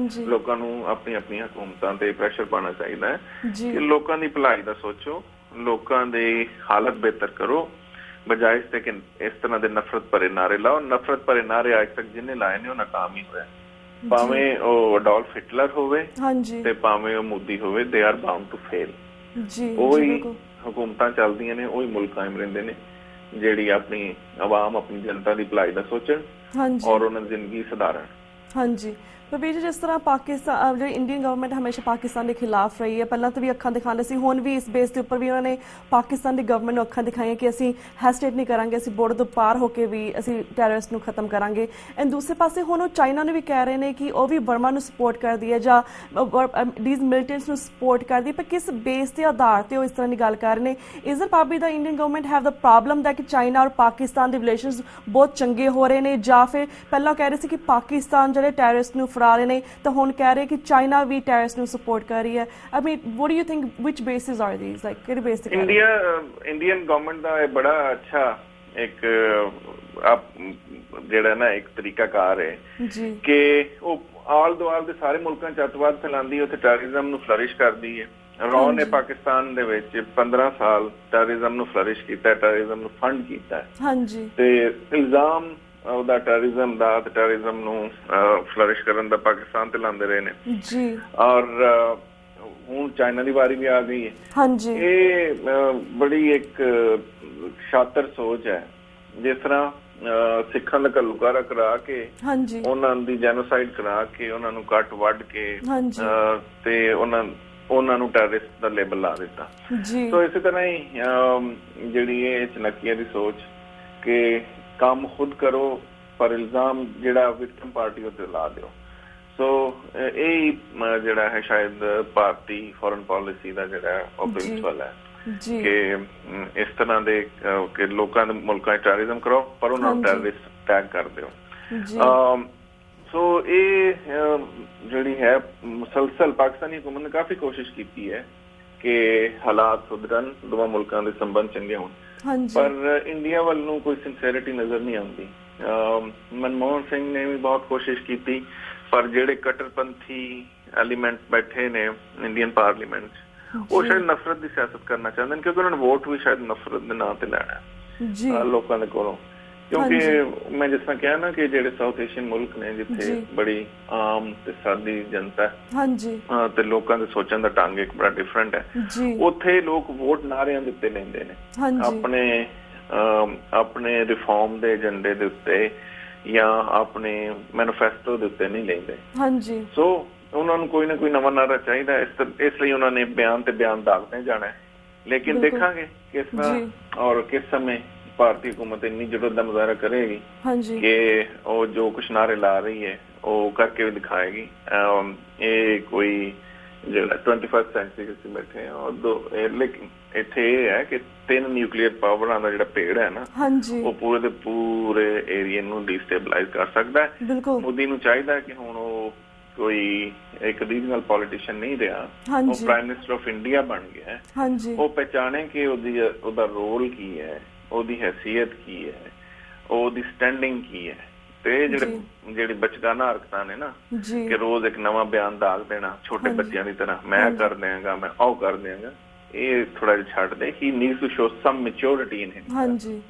Speaker 2: ਲੋਕਾਂ ਨੂੰ ਆਪਣੀਆਂ ਹਕੂਮਤਾਂ ਤੇ ਪ੍ਰੈਸ਼ਰ ਪਾਉਣਾ ਚਾਹੀਦਾ ਹੈ ਕਿ ਲੋਕਾਂ ਦੀ ਭਲਾਈ ਦਾ ਸੋਚੋ, ਲੋਕਾਂ ਦੀ ਹਾਲਤ ਬਿਹਤਰ ਕਰੋ, ਬਜਾਏ ਇਸ ਤੇ ਕਿ ਇਸ ਤਰ੍ਹਾਂ ਦੇ ਨਫ਼ਰਤ ਭਰੇ ਨਾਰੇ ਲਾਓ। ਨਫ਼ਰਤ ਭਰੇ ਨਾਰੇ ਅੱਜ ਤੱਕ ਜਿਹਨੇ ਲਾਏ ਨੇ ਉਹ ਨਾਕਾਮ ਹੀ ਹੋਇਆ, ਭਾਵੇਂ ਉਹ ਅਡੋਲਫ ਹਿਟਲਰ ਹੋਵੇ ਤੇ ਭਾਵੇਂ ਉਹ ਮੋਦੀ ਹੋਵੇ, they are bound to fail. ਉਹੀ ਹਕੂਮਤਾਂ ਚੱਲਦੀਆਂ ਨੇ, ਉਹੀ ਮੁਲਕ ਕਾਇਮ ਰਹਿੰਦੇ ਨੇ ਜਿਹੜੀ ਆਪਣੀ ਆਵਾਮ ਆਪਣੀ ਜਨਤਾ ਦੀ ਭਲਾਈ ਦਾ ਸੋਚਣ ਔਰ ਉਹਨਾਂ ਦੀ ਜ਼ਿੰਦਗੀ ਸੁਧਾਰਨ। ਹਾਂਜੀ ਬੀਬੀ ਜੀ, ਜਿਸ ਤਰ੍ਹਾਂ ਪਾਕਿਸਤਾਨ ਜਿਹੜੀ ਇੰਡੀਅਨ ਗਵਰਨਮੈਂਟ ਹਮੇਸ਼ਾ ਪਾਕਿਸਤਾਨ ਦੇ ਖਿਲਾਫ ਰਹੀ ਹੈ, ਪਹਿਲਾਂ ਤਾਂ ਵੀ ਅੱਖਾਂ ਦਿਖਾਉਂਦੇ ਸੀ, ਹੁਣ ਵੀ ਇਸ ਬੇਸ ਦੇ ਉੱਪਰ ਵੀ ਉਹਨਾਂ ਨੇ ਪਾਕਿਸਤਾਨ ਦੀ ਗਵਰਨਮੈਂਟ ਨੂੰ ਅੱਖਾਂ ਦਿਖਾਈਆਂ ਕਿ ਅਸੀਂ ਹੈਸਟੇਟ ਨਹੀਂ ਕਰਾਂਗੇ, ਅਸੀਂ ਬੋਰਡਰ ਤੋਂ ਪਾਰ ਹੋ ਕੇ ਵੀ ਅਸੀਂ ਟੈਰਰਿਸਟ ਨੂੰ ਖਤਮ ਕਰਾਂਗੇ। ਐਂਡ ਦੂਸਰੇ ਪਾਸੇ ਹੁਣ ਉਹ ਚਾਈਨਾ ਨੂੰ ਵੀ ਕਹਿ ਰਹੇ ਨੇ ਕਿ ਉਹ ਵੀ ਬਰਮਾ ਨੂੰ ਸਪੋਰਟ ਕਰਦੀ ਹੈ ਜਾਂ ਡੀਜ਼ ਮਿਲੀਟੈਂਟਸ ਨੂੰ ਸਪੋਰਟ ਕਰਦੀ, ਪਰ ਕਿਸ ਬੇਸ ਦੇ ਆਧਾਰ ਤੇ ਉਹ ਇਸ ਤਰ੍ਹਾਂ ਦੀ ਗੱਲ ਕਰ ਰਹੇ ਨੇ? Is that probably the Indian government have the problem that ਕਿ ਚਾਈਨਾ ਔਰ ਪਾਕਿਸਤਾਨ ਦੇ ਰਿਲੇਸ਼ਨਸ ਬਹੁਤ ਚੰਗੇ ਹੋ ਰਹੇ ਨੇ, ਜਾਂ ਫਿਰ ਪਹਿਲਾਂ ਕਹਿ ਰਹੇ ਸੀ ਕਿ ਪਾਕਿਸਤਾਨ ਜਿਹੜੇ ਟੈਰਰਿਸਟ ਨੂੰ ਫੜਾ ਰਹੇ ਨੇ ਤਾਂ ਹੁਣ ਕਹਿ ਰਹੇ ਕਿ ਚਾਈਨਾ ਵੀ ਟੈਰਰਿਸਟ ਨੂੰ ਸਪੋਰਟ ਕਰ ਰਹੀ ਹੈ? I mean, what do you think, which bases are these, like ਕਿਹੜੇ ਬੇਸ ਤੇ? ਇੰਡੀਅਨ ਗਵਰਨਮੈਂਟ ਦਾ ਇਹ ਬੜਾ ਅੱਛਾ ਇੱਕ ਜਿਹੜਾ ਨਾ ਇੱਕ ਤਰੀਕਾਕਾਰ ਹੈ ਕਿ ਉਹ ਆਲ ਦੁਆਲ ਦੇ ਸਾਰੇ ਮੁਲਕਾਂ 'ਚ ਅੱਤਵਾਦ ਫੈਲਾਉਂਦੀ ਹੈ, ਉੱਥੇ ਟੈਰਰਿਜ਼ਮ ਨੂੰ ਫਲਰਿਸ਼ ਕਰਦੀ ਹੈ। ਰੌ ਨੇ ਪਾਕਿਸਤਾਨ ਦੇ ਵਿੱਚ 15 ਸਾਲ ਟੈਰਰਿਜ਼ਮ ਨੂੰ ਫਲਰਿਸ਼ ਕੀਤਾ, ਟੈਰਰਿਜ਼ਮ ਨੂੰ ਫੰਡ ਕੀਤਾ ਤੇ ਇਲਜ਼ਾਮ ਉਹਦਾ ਟੈਰਰਿਜ਼ਮ ਦਾ ਤੇ ਟੈਰਰਿਜ਼ਮ ਨੂੰ ਫਲਰਿਸ਼ ਕਰਨ ਦਾ ਪਾਕਿਸਤਾਨ ਤੇ ਲਾਉਂਦੇ ਰਹੇ ਨੇ ਜੀ। ਔਰ ਹੁਣ ਚਾਈਨਾ ਦੀ ਵਾਰੀ ਵੀ ਆ ਗਈ ਹੈ। ਇਹ ਬੜੀ ਇੱਕ ਸ਼ਾਤਰ ਸੋਚ ਹੈ, ਜਿਸ ਤਰ੍ਹਾਂ ਸਿੱਖਾਂ ਦਾ ਘੱਲੂਘਾਰਾ ਕਰਾ ਕੇ ਉਹਨਾਂ ਦੀ ਜੈਨੋਸਾਈਡ ਕਰਾ ਕੇ ਉਹਨਾਂ ਨੂੰ ਕੱਟ ਵੱਢ ਕੇ ਤੇ ਉਹਨਾਂ ਨੂੰ ਟੈਰਰਿਸਟ ਦਾ ਲੇਬਲ ਲਾ ਦਿੱਤਾ। ਸੋ ਇਸੇ ਤਰ੍ਹਾਂ ਹੀ ਜਿਹੜੀ ਇਹ ਚਨਕੀਆਂ ਦੀ ਸੋਚ ਕਿ ਕੰਮ ਖੁਦ ਕਰੋ ਪਰ ਇਲਜ਼ਾਮ ਜਿਹੜਾ ਵਿਕਟਮ ਪਾਰਟੀ ਉੱਤੇ ਲਾ ਦਿਓ। ਸੋ ਇਹ ਜਿਹੜਾ ਹੈ ਸ਼ਾਇਦ ਭਾਰਤੀ ਫੋਰਨ ਪਾਲਿਸੀ ਦਾ ਜਿਹੜਾ ਉਹ ਪ੍ਰਿੰਸੀਪਲ ਹੈ ਕਿ ਇਸ ਤਰ੍ਹਾਂ ਦੇ ਕਿ ਲੋਕਾਂ ਦੇ ਮੁਲਕਾਂ 'ਚ ਟੈਰਰਿਜ਼ਮ ਕਰੋ ਪਰ ਉਹਨਾਂ ਨੂੰ ਟੈਰਰਿਸਟ ਟੈਗ ਕਰ ਦਿਓ। ਸੋ ਇਹ ਜਿਹੜੀ ਹੈ ਮੁਸਲਸਲ ਪਾਕਿਸਤਾਨੀ ਹਕੂਮਤ ਨੇ ਕਾਫੀ ਕੋਸ਼ਿਸ਼ ਕੀਤੀ ਹੈ ਕਿ ਹਾਲਾਤ ਸੁਧਰਨ, ਦੋਵਾਂ ਮੁਲਕਾਂ ਦੇ ਸੰਬੰਧ ਚੰਗੇ ਹੋਣ, ਪਰ ਇੰਡੀਆ ਵੱਲ ਨੂੰ ਕੋਈ ਸਿੰਸੀਅਰਿਟੀ ਨਜ਼ਰ ਨਹੀਂ ਆਉਂਦੀ। ਮਨਮੋਹਨ ਸਿੰਘ ਨੇ ਵੀ ਬਹੁਤ ਕੋਸ਼ਿਸ਼ ਕੀਤੀ, ਪਰ ਜਿਹੜੇ ਕੱਟੜਪੰਥੀ ਐਲੀਮੈਂਟ ਬੈਠੇ ਨੇ ਇੰਡੀਅਨ ਪਾਰਲੀਮੈਂਟ 'ਚ ਉਹ ਸ਼ਾਇਦ ਨਫ਼ਰਤ ਦੀ ਸਿਆਸਤ ਕਰਨਾ ਚਾਹੁੰਦੇ ਨੇ, ਕਿਉਂਕਿ ਉਹਨਾਂ ਨੇ ਵੋਟ ਵੀ ਸ਼ਾਇਦ ਨਫ਼ਰਤ ਦੇ ਨਾਂ ਤੇ ਲੈਣਾ ਲੋਕਾਂ ਦੇ ਕੋਲੋਂ। ਕਿਉਂਕਿ ਮੈਂ ਜਿਸ ਤਰ੍ਹਾਂ ਕਿਹਾ ਨਾ ਕਿ ਜਿਹੜੇ ਸਾਊਥ ਏਸ਼ੀਅਨ ਮੁਲਕ ਨੇ ਜਿੱਥੇ ਬੜੀ ਆਮ ਤੇ ਸਾਦੀ ਜਨਤਾ ਹੈ ਤੇ ਲੋਕਾਂ ਦੇ ਸੋਚਣ ਦਾ ਢੰਗ ਇੱਕ ਬੜਾ ਡਿਫਰੈਂਟ ਹੈ, ਉੱਥੇ ਲੋਕ ਵੋਟ ਨਾਅਰਿਆਂ ਦੇ ਉੱਤੇ ਲੈਂਦੇ ਨੇ, ਆਪਣੇ ਰਿਫਾਰਮ ਦੇ ਏਜੰਡੇ ਦੇ ਉੱਤੇ ਜਾਂ ਆਪਣੇ ਮੈਨੀਫੈਸਟੋ ਦੇ ਉੱਤੇ ਨਹੀਂ ਲੈਂਦੇ। ਸੋ ਉਹਨਾਂ ਨੂੰ ਕੋਈ ਨਾ ਕੋਈ ਨਵਾਂ ਨਾਅਰਾ ਚਾਹੀਦਾ, ਇਸ ਲਈ ਉਹਨਾਂ ਨੇ ਬਿਆਨ ਤੇ ਬਿਆਨ ਦਾਗਦੇ ਜਾਣਾ। ਲੇਕਿਨ ਦੇਖਾਂਗੇ ਕਿਸ ਤਰ੍ਹਾਂ ਔਰ ਕਿਸ ਸਮੇਂ ਭਾਰਤੀ ਹਕੂਮਤ ਇੰਨੀ ਜ਼ਰੂਰਤ ਦਾ ਮੁਜ਼ਾਹਰਾ ਕਰੇਗੀ ਕਿ ਉਹ ਜੋ ਕੁਛ ਨਾਅਰੇ ਲਾ ਰਹੀ ਹੈ ਉਹ ਕਰਕੇ ਵੀ ਦਿਖਾਏਗੀ। ਇਹ ਕੋਈ ਜਿਹੜਾ 21st ਸੈਂਚੁਰੀ ਵਿੱਚ ਬੈਠੇ ਆ, ਲੇਕਿਨ ਇੱਥੇ ਇਹ ਹੈ ਕਿ 3 ਨਿਊਕਲੀਅਰ ਪਾਵਰਾਂ ਦਾ ਜਿਹੜਾ ਭੇੜ ਹੈ ਨਾ ਉਹ ਪੂਰੇ ਦੇ ਪੂਰੇ ਏਰੀਏ ਨੂੰ ਡੀਸਟੇਬਲਾਈਜ਼ ਕਰ ਸਕਦਾ ਹੈ। ਮੋਦੀ ਨੂੰ ਚਾਹੀਦਾ ਹੈ ਕਿ ਹੁਣ ਉਹ ਕੋਈ ਇੱਕ ਰੀਜਨਲ ਪੋਲੀਟੀਸ਼ੀਅਨ ਨਹੀਂ ਰਿਹਾ, ਉਹ ਪ੍ਰਾਈਮ ਮਿਨਿਸਟਰ ਆਫ ਇੰਡੀਆ ਬਣ ਗਿਆ ਹੈ। ਉਹ ਪਹਿਚਾਣੇ ਕਿ ਉਹਦਾ ਰੋਲ ਕੀ ਹੈ, ਉਹਦੀ ਹੈਸੀਅਤ ਕੀ ਹੈ, ਉਹਦੀ ਸਟੈਂਡਿੰਗ ਕੀ ਹੈ, ਤੇ ਜਿਹੜੀ ਬਚਕਾਨਾ ਹਰਕਤਾਂ ਨੇ ਨਾ ਕਿ ਰੋਜ਼ ਇੱਕ ਨਵਾਂ ਬਿਆਨ ਦਾਗ ਦੇਣਾ ਛੋਟੇ ਬੱਚਿਆਂ ਦੀ ਤਰ੍ਹਾਂ, ਮੈਂ ਕਰ ਦਿਆਂਗਾ, ਮੈਂ ਉਹ ਕਰ ਦਿਆਂਗਾ, ਇਹ ਥੋੜਾ ਜਿਹਾ ਛੱਡ ਦੇ। He needs to show some maturity in him.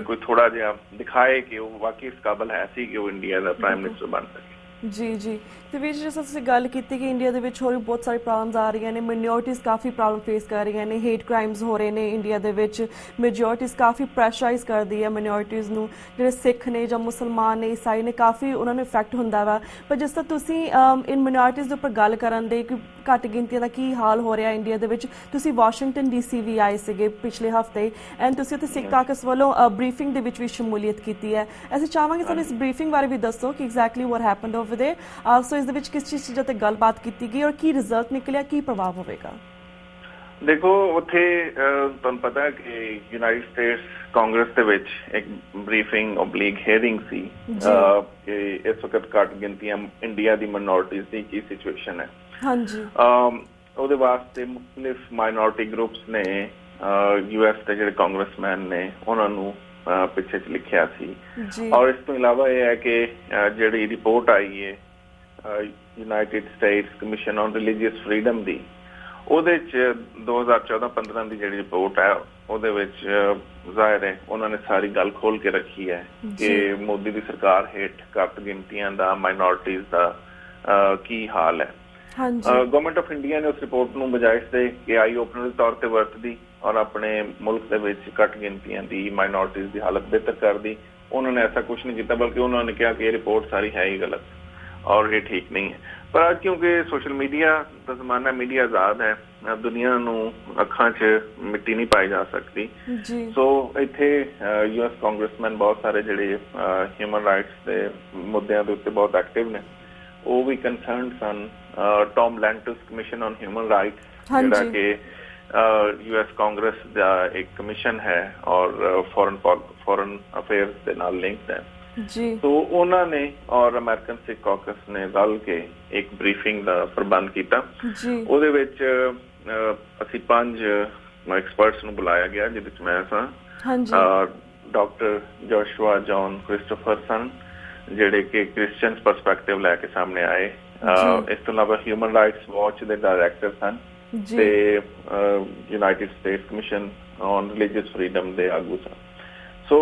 Speaker 2: ਕੋਈ ਥੋੜਾ ਜਿਹਾ ਦਿਖਾਏ ਕਿ ਉਹ ਵਾਕਈ ਇਸ ਕਾਬਲ ਹੈ ਸੀ ਕਿ ਉਹ ਇੰਡੀਆ ਦਾ ਪ੍ਰਾਈਮ ਮਿਨਿਸਟਰ ਬਣ ਸਕੇ।
Speaker 1: ਜੀ ਤੇ ਵੀਰ ਜਿਸ ਤੁਸੀਂ ਗੱਲ ਕੀਤੀ ਕਿ ਇੰਡੀਆ ਦੇ ਵਿੱਚ ਹੋਰ ਵੀ ਬਹੁਤ ਸਾਰੀ ਪ੍ਰੋਬਲਮਸ ਆ ਰਹੀਆਂ ਨੇ, ਮਿਨੋਰਟੀਜ਼ ਕਾਫੀ ਪ੍ਰੋਬਲਮ ਫੇਸ ਕਰ ਰਹੀਆਂ ਨੇ, ਹੇਟ ਕ੍ਰਾਈਮਸ ਹੋ ਰਹੇ ਨੇ ਇੰਡੀਆ ਦੇ ਵਿੱਚ, ਮੈਜੋਰਟੀਜ਼ ਕਾਫੀ ਪ੍ਰੈਸ਼ਰਾਈਜ਼ ਕਰਦੀ ਹੈ ਮਿਨੋਰਟੀਜ਼ ਨੂੰ, ਜਿਹੜੇ ਸਿੱਖ ਨੇ ਜਾਂ ਮੁਸਲਮਾਨ ਨੇ, ਈਸਾਈ ਨੇ, ਕਾਫੀ ਉਹਨਾਂ ਨੂੰ ਇਫੈਕਟ ਹੁੰਦਾ ਵਾ। ਪਰ ਜਿਸ ਤਰ੍ਹਾਂ ਤੁਸੀਂ ਇਨ ਮਿਨੋਰਟੀਜ਼ ਦੇ ਉੱਪਰ ਗੱਲ ਕਰਨ ਦੇ ਕਿ ਘੱਟ ਗਿਣਤੀਆਂ ਦਾ ਕੀ ਹਾਲ ਹੋ ਰਿਹਾ ਇੰਡੀਆ ਦੇ ਵਿੱਚ, ਤੁਸੀਂ ਵਾਸ਼ਿੰਗਟਨ DC ਵੀ ਆਏ ਸੀਗੇ ਪਿਛਲੇ ਹਫ਼ਤੇ ਐਂਡ ਤੁਸੀਂ ਉੱਥੇ ਸਿੱਖ ਕਾਕਸ ਵੱਲੋਂ ਬਰੀਫਿੰਗ ਦੇ ਵਿੱਚ ਵੀ ਸ਼ਮੂਲੀਅਤ ਕੀਤੀ ਹੈ। ਅਸੀਂ ਚਾਹਾਂਗੇ ਸਾਨੂੰ ਇਸ ਬਰੀਫਿੰਗ ਬਾਰੇ ਵੀ ਦੱਸੋ ਕਿ exactly what happened over there, so ਇਸ ਦੇ ਵਿੱਚ ਕਿਸ ਚੀਜ਼ਾਂ ਤੇ ਗੱਲਬਾਤ ਕੀਤੀ ਗਈ ਔਰ ਕੀ ਰਿਜ਼ਲਟ ਨਿਕਲਿਆ, ਕੀ ਪ੍ਰਭਾਵ ਹੋਵੇਗਾ?
Speaker 2: ਦੇਖੋ, ਉੱਥੇ ਤੁਹਾਨੂੰ ਪਤਾ ਕਿ ਯੂਨਾਈਟਿਡ ਸਟੇਟਸ ਕਾਂਗਰਸ ਦੇ ਵਿੱਚ ਇੱਕ ਬਰੀਫਿੰਗ ਓਬਲੀਗ ਹੀਅਰਿੰਗ ਸੀ ਕਿ ਇਸ ਵਕਤ ਘੱਟ ਗਿਣਤੀਆਂ ਇੰਡੀਆ ਦੀ ਮਾਈਨੋਰਟੀਜ਼ ਦੀ ਕੀ ਸਿਚੁਏਸ਼ਨ ਹੈ। ਉਹਦੇ ਵਾਸਤੇ ਮੁਖਤਲਿਫ ਮਾਈਨੋਰਟੀ ਗਰੁੱਪਸ ਨੇ US ਦੇ ਜਿਹੜੇ ਕਾਂਗਰਸਮੈਨ ਨੇ ਉਹਨਾਂ ਨੂੰ ਪਿੱਛੇ 'ਚ ਲਿਖਿਆ ਸੀ। ਔਰ ਇਸ ਤੋਂ ਇਲਾਵਾ ਇਹ ਹੈ ਕਿ ਜਿਹੜੀ ਰਿਪੋਰਟ ਆਈ ਹੈ United States commission on religious freedom ਦੀ, ਉਹਦੇ 'ਚ 2014-15 ਦੀ ਜਿਹੜੀ ਰਿਪੋਰਟ ਹੈ ਉਹਦੇ ਵਿੱਚ ਜ਼ਾਹਿਰ ਹੈ ਉਹਨਾਂ ਨੇ ਸਾਰੀ ਗੱਲ ਖੋਲ ਕੇ ਰੱਖੀ ਹੈ ਕਿ ਮੋਦੀ ਦੀ ਸਰਕਾਰ ਹੇਠ ਘੱਟ ਗਿਣਤੀਆਂ ਦਾ, ਮਾਈਨੋਰਟੀਜ਼ ਦਾ ਕੀ ਹਾਲ ਹੈ। ਗਵਰਨਮੈਂਟ ਆਫ ਇੰਡੀਆ ਨੇ ਉਸ ਰਿਪੋਰਟ ਨੂੰ ਬਜਾਏ ਤੇ ਕਿ ਆਈ ਓਪਨਰ ਦੇ ਤੌਰ ਤੇ ਵਰਤਦੀ ਔਰ ਆਪਣੇ ਮੁਲਕ ਦੇ ਵਿੱਚ ਘੱਟ ਗਿਣਤੀਆਂ ਦੀ, ਮਾਈਨੋਰਟੀਜ਼ ਦੀ ਹਾਲਤ ਬਿਹਤਰ ਕਰਦੀ। ਉਹਨਾਂ ਨੇ ਐਸਾ ਕੁਛ ਨਹੀਂ ਕੀਤਾ, ਬਲਕਿ ਉਹਨਾਂ ਨੇ ਕਿਹਾ ਕਿ ਇਹ ਰਿਪੋਰਟ ਸਾਰੀ ਹੈ ਹੀ ਗਲਤ ਔਰ ਇਹ ਠੀਕ ਨਹੀਂ ਹੈ। ਪਰ ਅੱਜ ਕਿਉਂਕਿ ਸੋਸ਼ਲ ਮੀਡੀਆ ਦਾ ਜ਼ਮਾਨਾ, ਮੀਡੀਆ ਆਜ਼ਾਦ ਹੈ, ਦੁਨੀਆ ਨੂੰ ਅੱਖਾਂ 'ਚ ਮਿੱਟੀ ਨਹੀਂ ਪਾਈ ਜਾ ਸਕਦੀ। ਸੋ ਇੱਥੇ US ਕਾਂਗਰਸਮੈਨ ਬਹੁਤ ਸਾਰੇ ਜਿਹੜੇ ਹਿਊਮਨ ਰਾਈਟਸ ਦੇ ਮੁੱਦਿਆਂ ਦੇ ਉੱਤੇ ਬਹੁਤ ਐਕਟਿਵ ਨੇ, ਉਹ ਵੀ ਕੰਸਰਨਡ ਸਨ। Tom Lantos Commission on Human Rights, ਜਿਹੜਾ ਕਿ US ਕਾਂਗਰਸ ਦਾ ਇੱਕ ਕਮਿਸ਼ਨ ਹੈ ਔਰ ਫੋਰਨ ਅਫੇਅਰਸ ਦੇ ਨਾਲ ਲਿੰਕਡ ਹੈ। ਤੋ ਉਹਨਾਂ ਨੇ ਔਰ ਅਮਰੀਕਨ ਸਿੱਖ ਕਾਕਸ ਨੇ ਰਲ ਕੇ ਇੱਕ ਬਰੀਫਿੰਗ ਦਾ ਪ੍ਰਬੰਧ ਕੀਤਾ। ਉਹਦੇ ਵਿੱਚ ਅਸੀਂ 5 ਐਕਸਪਰਟਸ ਨੂੰ ਬੁਲਾਇਆ ਗਿਆ, ਜਿਹਦੇ ਚ ਮੈਂ ਸਾਂ ਡਾਕਟਰ ਜੋਸ਼ੂਆ ਜੌਨ ਕ੍ਰਿਸਟੋਫਰਸਨ, ਜਿਹੜੇ ਕਿ ਕ੍ਰਿਸਚੀਅਨ ਪਰਸਪੈਕਟਿਵ ਲੈ ਕੇ ਸਾਹਮਣੇ ਆਏ। ਇਸ ਤੋਂ ਇਲਾਵਾ ਹਿਊਮਨ ਰਾਈਟਸ ਵਾਚ ਦੇ ਡਾਇਰੈਕਟਰ ਸਨ ਤੇ United States commission on religious freedom ਦੇ ਆਗੂ ਸਨ। ਸੋ